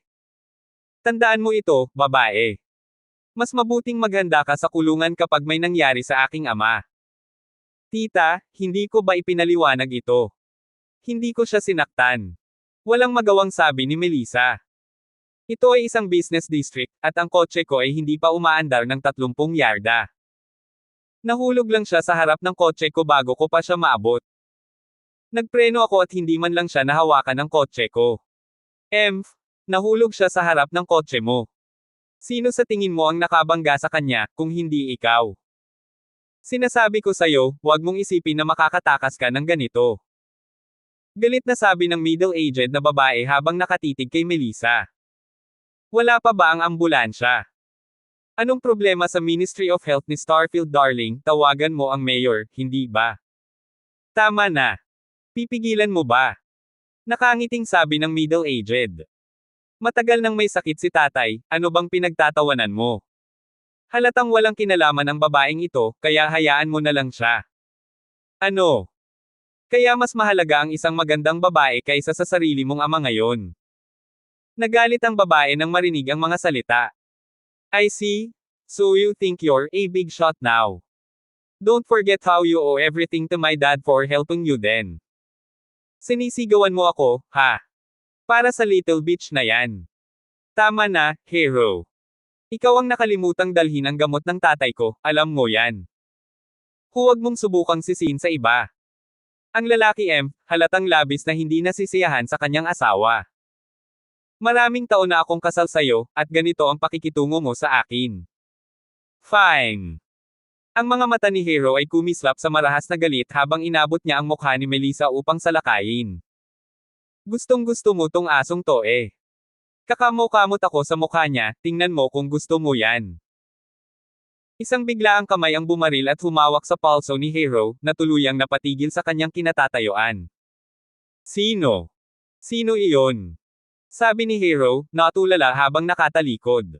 Tandaan mo ito, babae. Mas mabuting maghanda ka sa kulungan kapag may nangyari sa aking ama. Tita, hindi ko ba ipinaliwanag ito? Hindi ko siya sinaktan. Walang magawang sabi ni Melissa. Ito ay isang business district, at ang kotse ko ay hindi pa umaandar ng 30 yarda. Nahulog lang siya sa harap ng kotse ko bago ko pa siya maabot. Nagpreno ako at hindi man lang siya nahawakan ng kotse ko. Nahulog siya sa harap ng kotse mo. Sino sa tingin mo ang nakabangga sa kanya, kung hindi ikaw? Sinasabi ko sa'yo, huwag mong isipin na makakatakas ka ng ganito. Galit na sabi ng middle-aged na babae habang nakatitig kay Melissa. Wala pa ba ang ambulansya? Anong problema sa Ministry of Health ni Starfield darling, tawagan mo ang mayor, hindi ba? Tama na. Pipigilan mo ba? Nakangiting sabi ng middle-aged. Matagal nang may sakit si tatay, ano bang pinagtatawanan mo? Halatang walang kinalaman ang babaeng ito, kaya hayaan mo na lang siya. Ano? Kaya mas mahalaga ang isang magandang babae kaysa sa sarili mong ama ngayon. Nagalit ang babae nang marinig ang mga salita. I see. So you think you're a big shot now. Don't forget how you owe everything to my dad for helping you then. Sinisigawan mo ako, ha? Para sa little bitch na yan. Tama na, hero. Ikaw ang nakalimutang dalhin ang gamot ng tatay ko, alam mo yan. Huwag mong subukang sisihin sa iba. Ang lalaki halatang labis na hindi nasisiyahan sa kanyang asawa. Maraming taon na akong kasal sa'yo, at ganito ang pakikitungo mo sa akin. Fine. Ang mga mata ni Hero ay kumislap sa marahas na galit habang inabot niya ang mukha ni Melissa upang salakayin. Gustong-gusto mo tong asong to eh. Kakamot ako sa mukha niya, tingnan mo kung gusto mo yan. Isang biglaang kamay ang bumaril at humawak sa palso ni Hero, na tuluyang napatigil sa kanyang kinatatayuan. Sino? Sino iyon? Sabi ni Hero, natulala habang nakatalikod.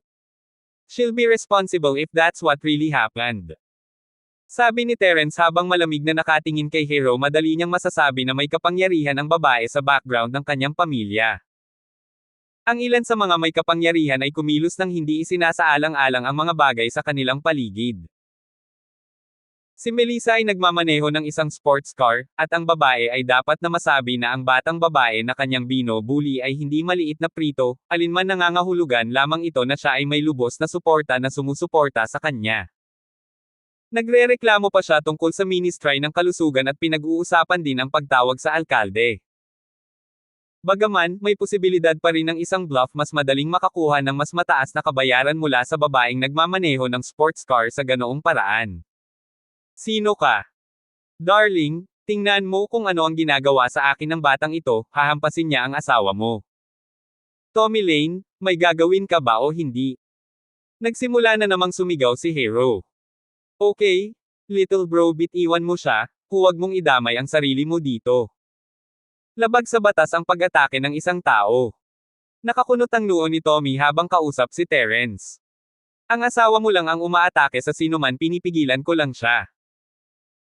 She'll be responsible if that's what really happened. Sabi ni Terence habang malamig na nakatingin kay Hero, madali niyang masasabi na may kapangyarihan ang babae sa background ng kanyang pamilya. Ang ilan sa mga may kapangyarihan ay kumilos nang hindi isinasaalang-alang ang mga bagay sa kanilang paligid. Si Melissa ay nagmamaneho ng isang sports car, at ang babae ay dapat na masabi na ang batang babae na kanyang binubuli ay hindi maliit na prito, alinman nangangahulugan lamang ito na siya ay may lubos na suporta na sumusuporta sa kanya. Nagrereklamo pa siya tungkol sa ministry ng kalusugan at pinag-uusapan din ang pagtawag sa alkalde. Bagaman, may posibilidad pa rin ng isang bluff mas madaling makakuha ng mas mataas na kabayaran mula sa babaeng nagmamaneho ng sports car sa ganoong paraan. Sino ka? Darling, tingnan mo kung ano ang ginagawa sa akin ng batang ito, hahampasin niya ang asawa mo. Tommy Lane, may gagawin ka ba o hindi? Nagsimula na namang sumigaw si Hero. Okay, little bro, bitiwan mo siya, huwag mong idamay ang sarili mo dito. Labag sa batas ang pag-atake ng isang tao. Nakakunot ang noo ni Tommy habang kausap si Terence. Ang asawa mo lang ang umaatake sa sinuman, pinipigilan ko lang siya.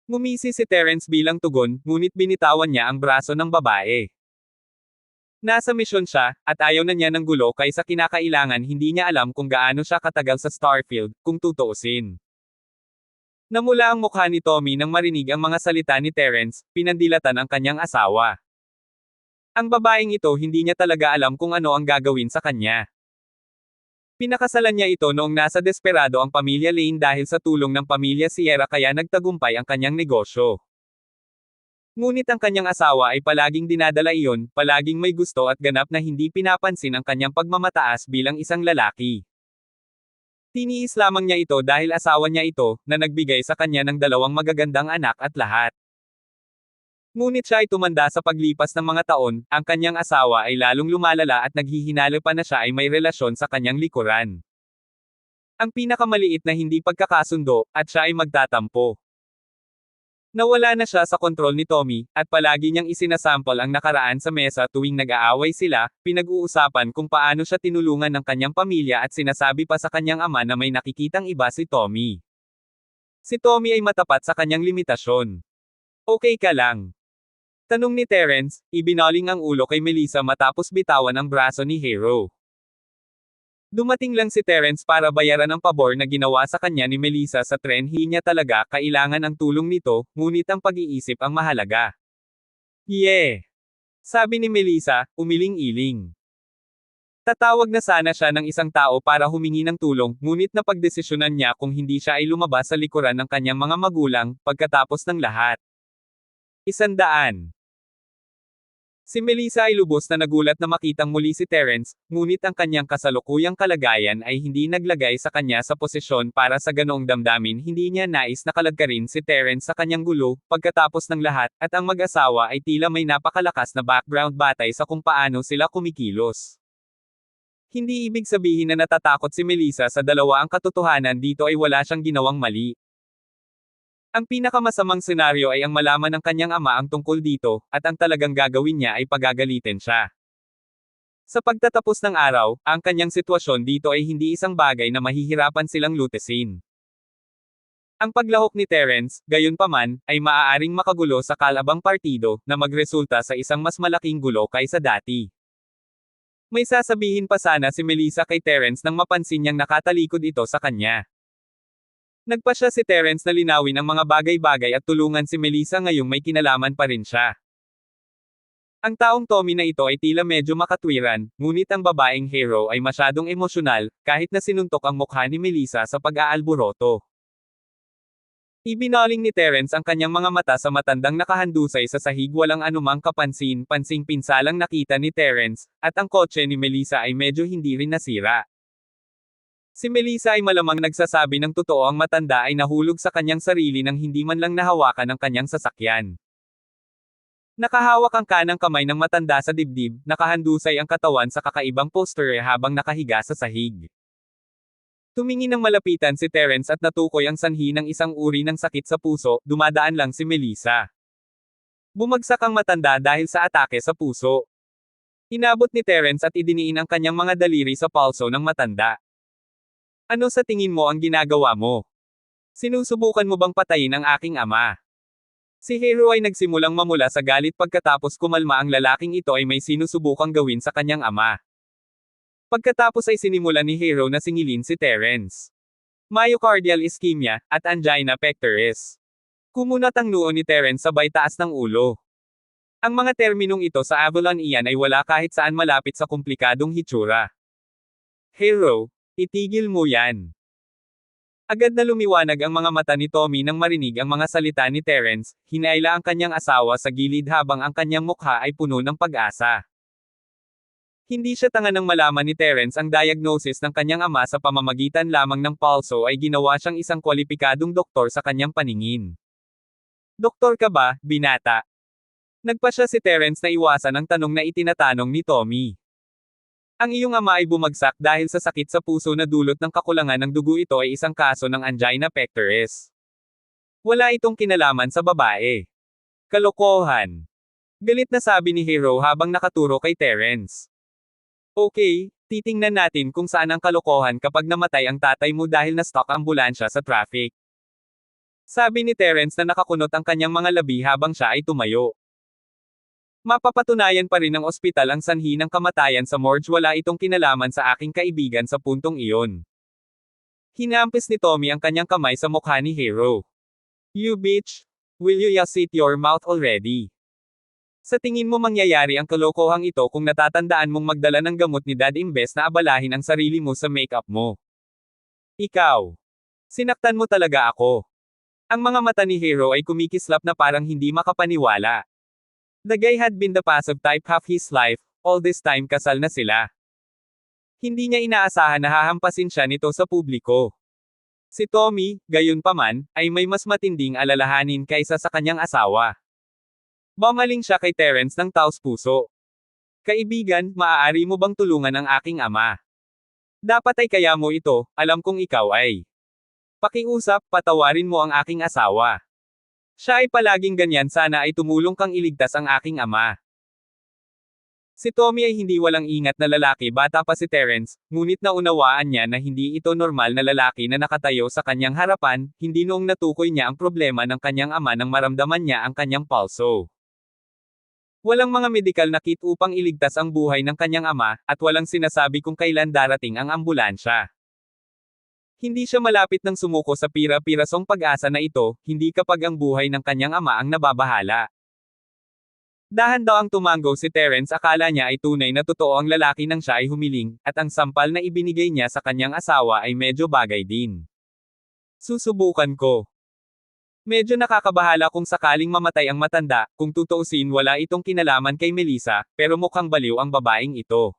Ngumisi si Terence bilang tugon, ngunit binitawan niya ang braso ng babae. Nasa misyon siya, at ayaw na niya ng gulo kaysa kinakailangan hindi niya alam kung gaano siya katagal sa Starfield, kung tutuusin. Namula ang mukha ni Tommy nang marinig ang mga salita ni Terence, pinandilatan ang kanyang asawa. Ang babaeng ito hindi niya talaga alam kung ano ang gagawin sa kanya. Pinakasalan niya ito noong nasa desperado ang pamilya Lane dahil sa tulong ng pamilya Sierra kaya nagtagumpay ang kanyang negosyo. Ngunit ang kanyang asawa ay palaging dinadala iyon, palaging may gusto at ganap na hindi pinapansin ang kanyang pagmamataas bilang isang lalaki. Tiniis lamang niya ito dahil asawa niya ito, na nagbigay sa kanya ng 2 magagandang anak at lahat. Ngunit siya ay tumanda sa paglipas ng mga taon, ang kanyang asawa ay lalong lumalala at naghihinala pa na siya ay may relasyon sa kanyang likuran. Ang pinakamaliit na hindi pagkakasundo, at siya ay magtatampo. Nawala na siya sa kontrol ni Tommy, at palagi niyang isinasample ang nakaraan sa mesa tuwing nag-aaway sila, pinag-uusapan kung paano siya tinulungan ng kanyang pamilya at sinasabi pa sa kanyang ama na may nakikitang iba si Tommy. Si Tommy ay matapat sa kanyang limitasyon. Okay ka lang? Tanong ni Terence, ibinaling ang ulo kay Melissa matapos bitawan ang braso ni Hero. Dumating lang si Terence para bayaran ang pabor na ginawa sa kanya ni Melissa sa tren. Hindi niya talaga kailangan ang tulong nito, ngunit ang pag-iisip ang mahalaga. Yeah! Sabi ni Melissa, umiling-iling. Tatawag na sana siya ng isang tao para humingi ng tulong, ngunit napagdesisyonan niya kung hindi siya ay lumabas sa likuran ng kanyang mga magulang, pagkatapos ng lahat. 100. Si Melissa ay lubos na nagulat na makitang muli si Terence, ngunit ang kanyang kasalukuyang kalagayan ay hindi naglagay sa kanya sa posisyon para sa ganoong damdamin. Hindi niya nais na kalagkarin si Terence sa kanyang gulo, pagkatapos ng lahat, at ang mag-asawa ay tila may napakalakas na background batay sa kung paano sila kumikilos. Hindi ibig sabihin na natatakot si Melissa sa dalawa. Ang katotohanan dito ay wala siyang ginawang mali. Ang pinakamasamang senaryo ay ang malaman ng kanyang ama ang tungkol dito, at ang talagang gagawin niya ay pagagalitin siya. Sa pagtatapos ng araw, ang kanyang sitwasyon dito ay hindi isang bagay na mahihirapan silang lutesin. Ang paglahok ni Terence, gayunpaman, ay maaaring makagulo sa kalabang partido, na magresulta sa isang mas malaking gulo kaysa dati. May sasabihin pa sana si Melissa kay Terence nang mapansin niyang nakatalikod ito sa kanya. Nagpa siya si Terence na linawin ang mga bagay-bagay at tulungan si Melissa ngayong may kinalaman pa rin siya. Ang taong Tommy na ito ay tila medyo makatwiran, ngunit ang babaeng Hero ay masyadong emosyonal, kahit na sinuntok ang mukha ni Melissa sa pag-aalboroto. Ibinaling ni Terence ang kanyang mga mata sa matandang nakahandusay sa sahig. Walang anumang kapansin-pansing pinsalang nakita ni Terence, at ang kotse ni Melissa ay medyo hindi rin nasira. Si Melissa ay malamang nagsasabi ng totoo. Ang matanda ay nahulog sa kanyang sarili nang hindi man lang nahawakan ang kanyang sasakyan. Nakahawak ang kanang kamay ng matanda sa dibdib, nakahandusay ang katawan sa kakaibang posture habang nakahiga sa sahig. Tumingin ng malapitan si Terence at natukoy ang sanhi ng isang uri ng sakit sa puso. Dumadaan lang si Melissa. Bumagsak ang matanda dahil sa atake sa puso. Inabot ni Terence at idiniin ang kanyang mga daliri sa palso ng matanda. Ano sa tingin mo ang ginagawa mo? Sinusubukan mo bang patayin ang aking ama? Si Hero ay nagsimulang mamula sa galit pagkatapos kumalma ang lalaking ito ay may sinusubukang gawin sa kanyang ama. Pagkatapos ay sinimulan ni Hero na singilin si Terence. Myocardial ischemia, at angina pectoris. Kumunat ang noo ni Terence sabay taas ng ulo. Ang mga terminong ito sa Avalon iyan ay wala kahit saan malapit sa komplikadong hitsura. Hero, itigil mo yan. Agad na lumiwanag ang mga mata ni Tommy nang marinig ang mga salita ni Terence. Hinaila ang kanyang asawa sa gilid habang ang kanyang mukha ay puno ng pag-asa. Hindi siya tanga nang malaman ni Terence ang diagnosis ng kanyang ama. Sa pamamagitan lamang ng palso ay ginawa siyang isang kwalipikadong doktor sa kanyang paningin. Doktor ka ba, binata? Nagpa siya si Terence na iwasan ang tanong na itinatanong ni Tommy. Ang iyong ama ay bumagsak dahil sa sakit sa puso na dulot ng kakulangan ng dugo. Ito ay isang kaso ng angina pectoris. Wala itong kinalaman sa babae. Kalokohan. Galit na sabi ni Hero habang nakaturo kay Terence. Okay, titingnan natin kung saan ang kalokohan kapag namatay ang tatay mo dahil na-stuck ang ambulansya sa traffic. Sabi ni Terence na nakakunot ang kanyang mga labi habang siya ay tumayo. Mapapatunayan pa rin ng ospital ang sanhi ng kamatayan sa morgue. Wala itong kinalaman sa aking kaibigan sa puntong iyon. Hinampis ni Tommy ang kanyang kamay sa mukha ni Hero. You bitch! Will you just sit your mouth already? Sa tingin mo mangyayari ang kalokohang ito kung natatandaan mong magdala ng gamot ni Dad imbes na abalahin ang sarili mo sa makeup mo? Ikaw! Sinaktan mo talaga ako. Ang mga mata ni Hero ay kumikislap na parang hindi makapaniwala. The guy had been the passive type half his life, all this time kasal na sila. Hindi niya inaasahan na hahampasin siya nito sa publiko. Si Tommy, gayunpaman, ay may mas matinding alalahanin kaysa sa kanyang asawa. Bumaling siya kay Terence ng taos-puso. Kaibigan, maaari mo bang tulungan ang aking ama? Dapat ay kaya mo ito, alam kong ikaw ay. Pakiusap, patawarin mo ang aking asawa. Siya ay palaging ganyan, sana ay tumulong kang iligtas ang aking ama. Si Tommy ay hindi walang ingat na lalaki, bata pa si Terence, ngunit naunawaan niya na hindi ito normal na lalaki na nakatayo sa kanyang harapan, hindi noong natukoy niya ang problema ng kanyang ama nang maramdaman niya ang kanyang pulso. Walang mga medikal na kit upang iligtas ang buhay ng kanyang ama, at walang sinasabi kung kailan darating ang ambulansya. Hindi siya malapit ng sumuko sa pira-pirasong pag-asa na ito, hindi kapag ang buhay ng kanyang ama ang nababahala. Dahan-daang tumango si Terence, akala niya ay tunay na totoo ang lalaki nang siya ay humiling, at ang sampal na ibinigay niya sa kanyang asawa ay medyo bagay din. Susubukan ko. Medyo nakakabahala kung sakaling mamatay ang matanda, kung tutuusin wala itong kinalaman kay Melissa, pero mukhang baliw ang babaeng ito.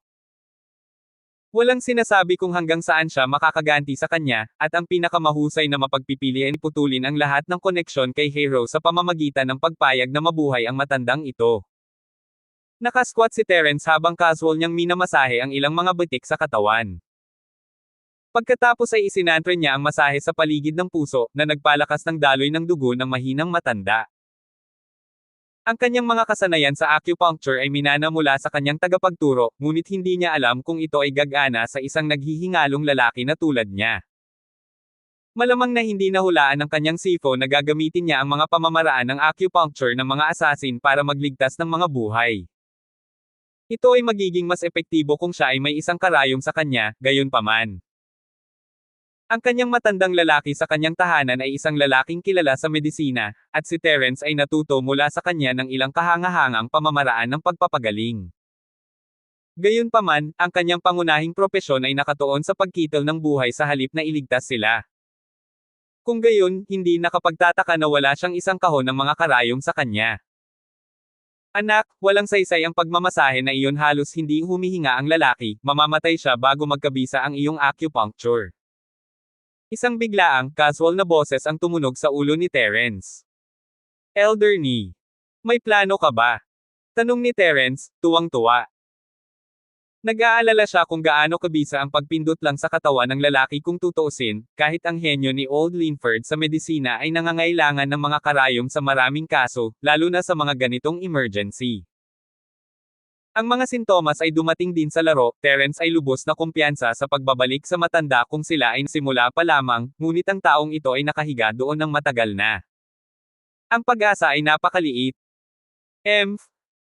Walang sinasabi kung hanggang saan siya makakaganti sa kanya, at ang pinakamahusay na mapagpipili ay putulin ang lahat ng koneksyon kay Hero sa pamamagitan ng pagpayag na mabuhay ang matandang ito. Nakasquat si Terence habang casual niyang minamasahe ang ilang mga butik sa katawan. Pagkatapos ay isinantre niya ang masahe sa paligid ng puso, na nagpalakas ng daloy ng dugo ng mahinang matanda. Ang kanyang mga kasanayan sa acupuncture ay minana mula sa kanyang tagapagturo, ngunit hindi niya alam kung ito ay gagana sa isang naghihingalong lalaki na tulad niya. Malamang na hindi nahulaan ng kanyang sifo na gagamitin niya ang mga pamamaraan ng acupuncture ng mga assassin para magligtas ng mga buhay. Ito ay magiging mas epektibo kung siya ay may isang karayom sa kanya, gayunpaman. Ang kanyang matandang lalaki sa kanyang tahanan ay isang lalaking kilala sa medisina, at si Terence ay natuto mula sa kanya ng ilang kahangahangang pamamaraan ng pagpapagaling. Gayunpaman, ang kanyang pangunahing propesyon ay nakatuon sa pagkitol ng buhay sa halip na iligtas sila. Kung gayon, hindi nakapagtataka na wala siyang isang kahon ng mga karayom sa kanya. Anak, walang saysay ang pagmamasahe na iyon, halos hindi humihinga ang lalaki, mamamatay siya bago magkabisa ang iyong acupuncture. Isang biglaang, casual na boses ang tumunog sa ulo ni Terence. Elder ni. May plano ka ba? Tanong ni Terence, tuwang-tuwa. Nag-aalala siya kung gaano kabisa ang pagpindot lang sa katawan ng lalaki kung tutuusin, kahit ang henyo ni Old Linford sa medisina ay nangangailangan ng mga karayom sa maraming kaso, lalo na sa mga ganitong emergency. Ang mga sintomas ay dumating din sa laro, Terence ay lubos na kumpiyansa sa pagbabalik sa matanda kung sila ay simula pa lamang, ngunit ang taong ito ay nakahiga doon ng matagal na. Ang pag-asa ay napakaliit.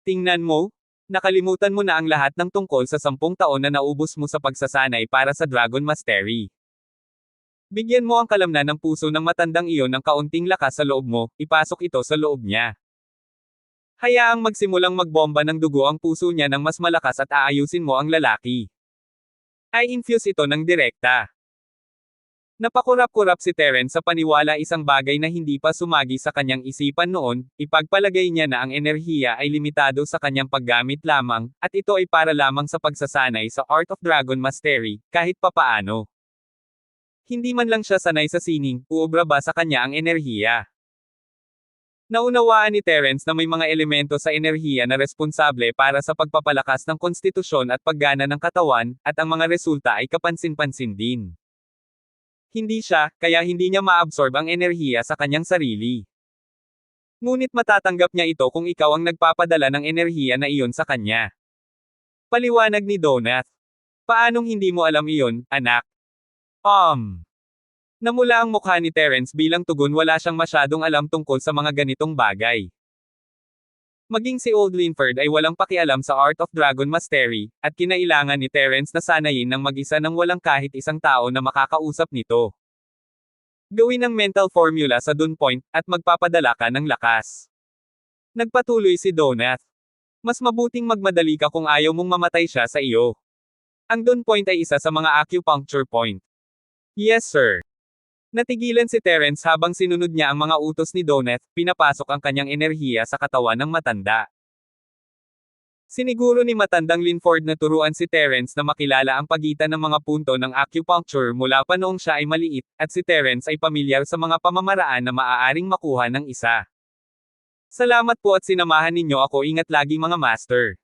Tingnan mo, nakalimutan mo na ang lahat ng tungkol sa 10 taon na naubos mo sa pagsasanay para sa Dragon Mastery. Bigyan mo ang kalamnan ng puso ng matandang iyon ng kaunting lakas sa loob mo, ipasok ito sa loob niya. Hayaang magsimulang magbomba ng dugo ang puso niya ng mas malakas at aayusin mo ang lalaki. Ay infuse ito ng direkta. Napakurap-kurap si Terence sa paniwala, isang bagay na hindi pa sumagi sa kanyang isipan noon, ipagpalagay niya na ang enerhiya ay limitado sa kanyang paggamit lamang, at ito ay para lamang sa pagsasanay sa Art of Dragon Mastery, kahit papaano. Hindi man lang siya sanay sa sining, uubra ba sa kanya ang enerhiya? Naunawaan ni Terence na may mga elemento sa enerhiya na responsable para sa pagpapalakas ng konstitusyon at paggana ng katawan, at ang mga resulta ay kapansin-pansin din. Hindi siya, kaya hindi niya maabsorb ang enerhiya sa kanyang sarili. Ngunit matatanggap niya ito kung ikaw ang nagpapadala ng enerhiya na iyon sa kanya. Paliwanag ni Donut. Paanong hindi mo alam iyon, anak? Namula ang mukha ni Terence bilang tugon, wala siyang masyadong alam tungkol sa mga ganitong bagay. Maging si Old Linford ay walang pakialam sa Art of Dragon Mastery, at kinailangan ni Terence na sanayin ng mag-isa nang walang kahit isang tao na makakausap nito. Gawin ang mental formula sa Dun Point, at magpapadala ka ng lakas. Nagpatuloy si Donut. Mas mabuting magmadali ka kung ayaw mong mamatay siya sa iyo. Ang Dun Point ay isa sa mga acupuncture point. Yes sir. Natigilan si Terence habang sinunod niya ang mga utos ni Donut, pinapasok ang kanyang enerhiya sa katawan ng matanda. Siniguro ni matandang Linford na turuan si Terence na makilala ang pagitan ng mga punto ng acupuncture mula pa noong siya ay maliit, at si Terence ay pamilyar sa mga pamamaraan na maaaring makuha ng isa. Salamat po at sinamahan ninyo ako, ingat lagi mga master.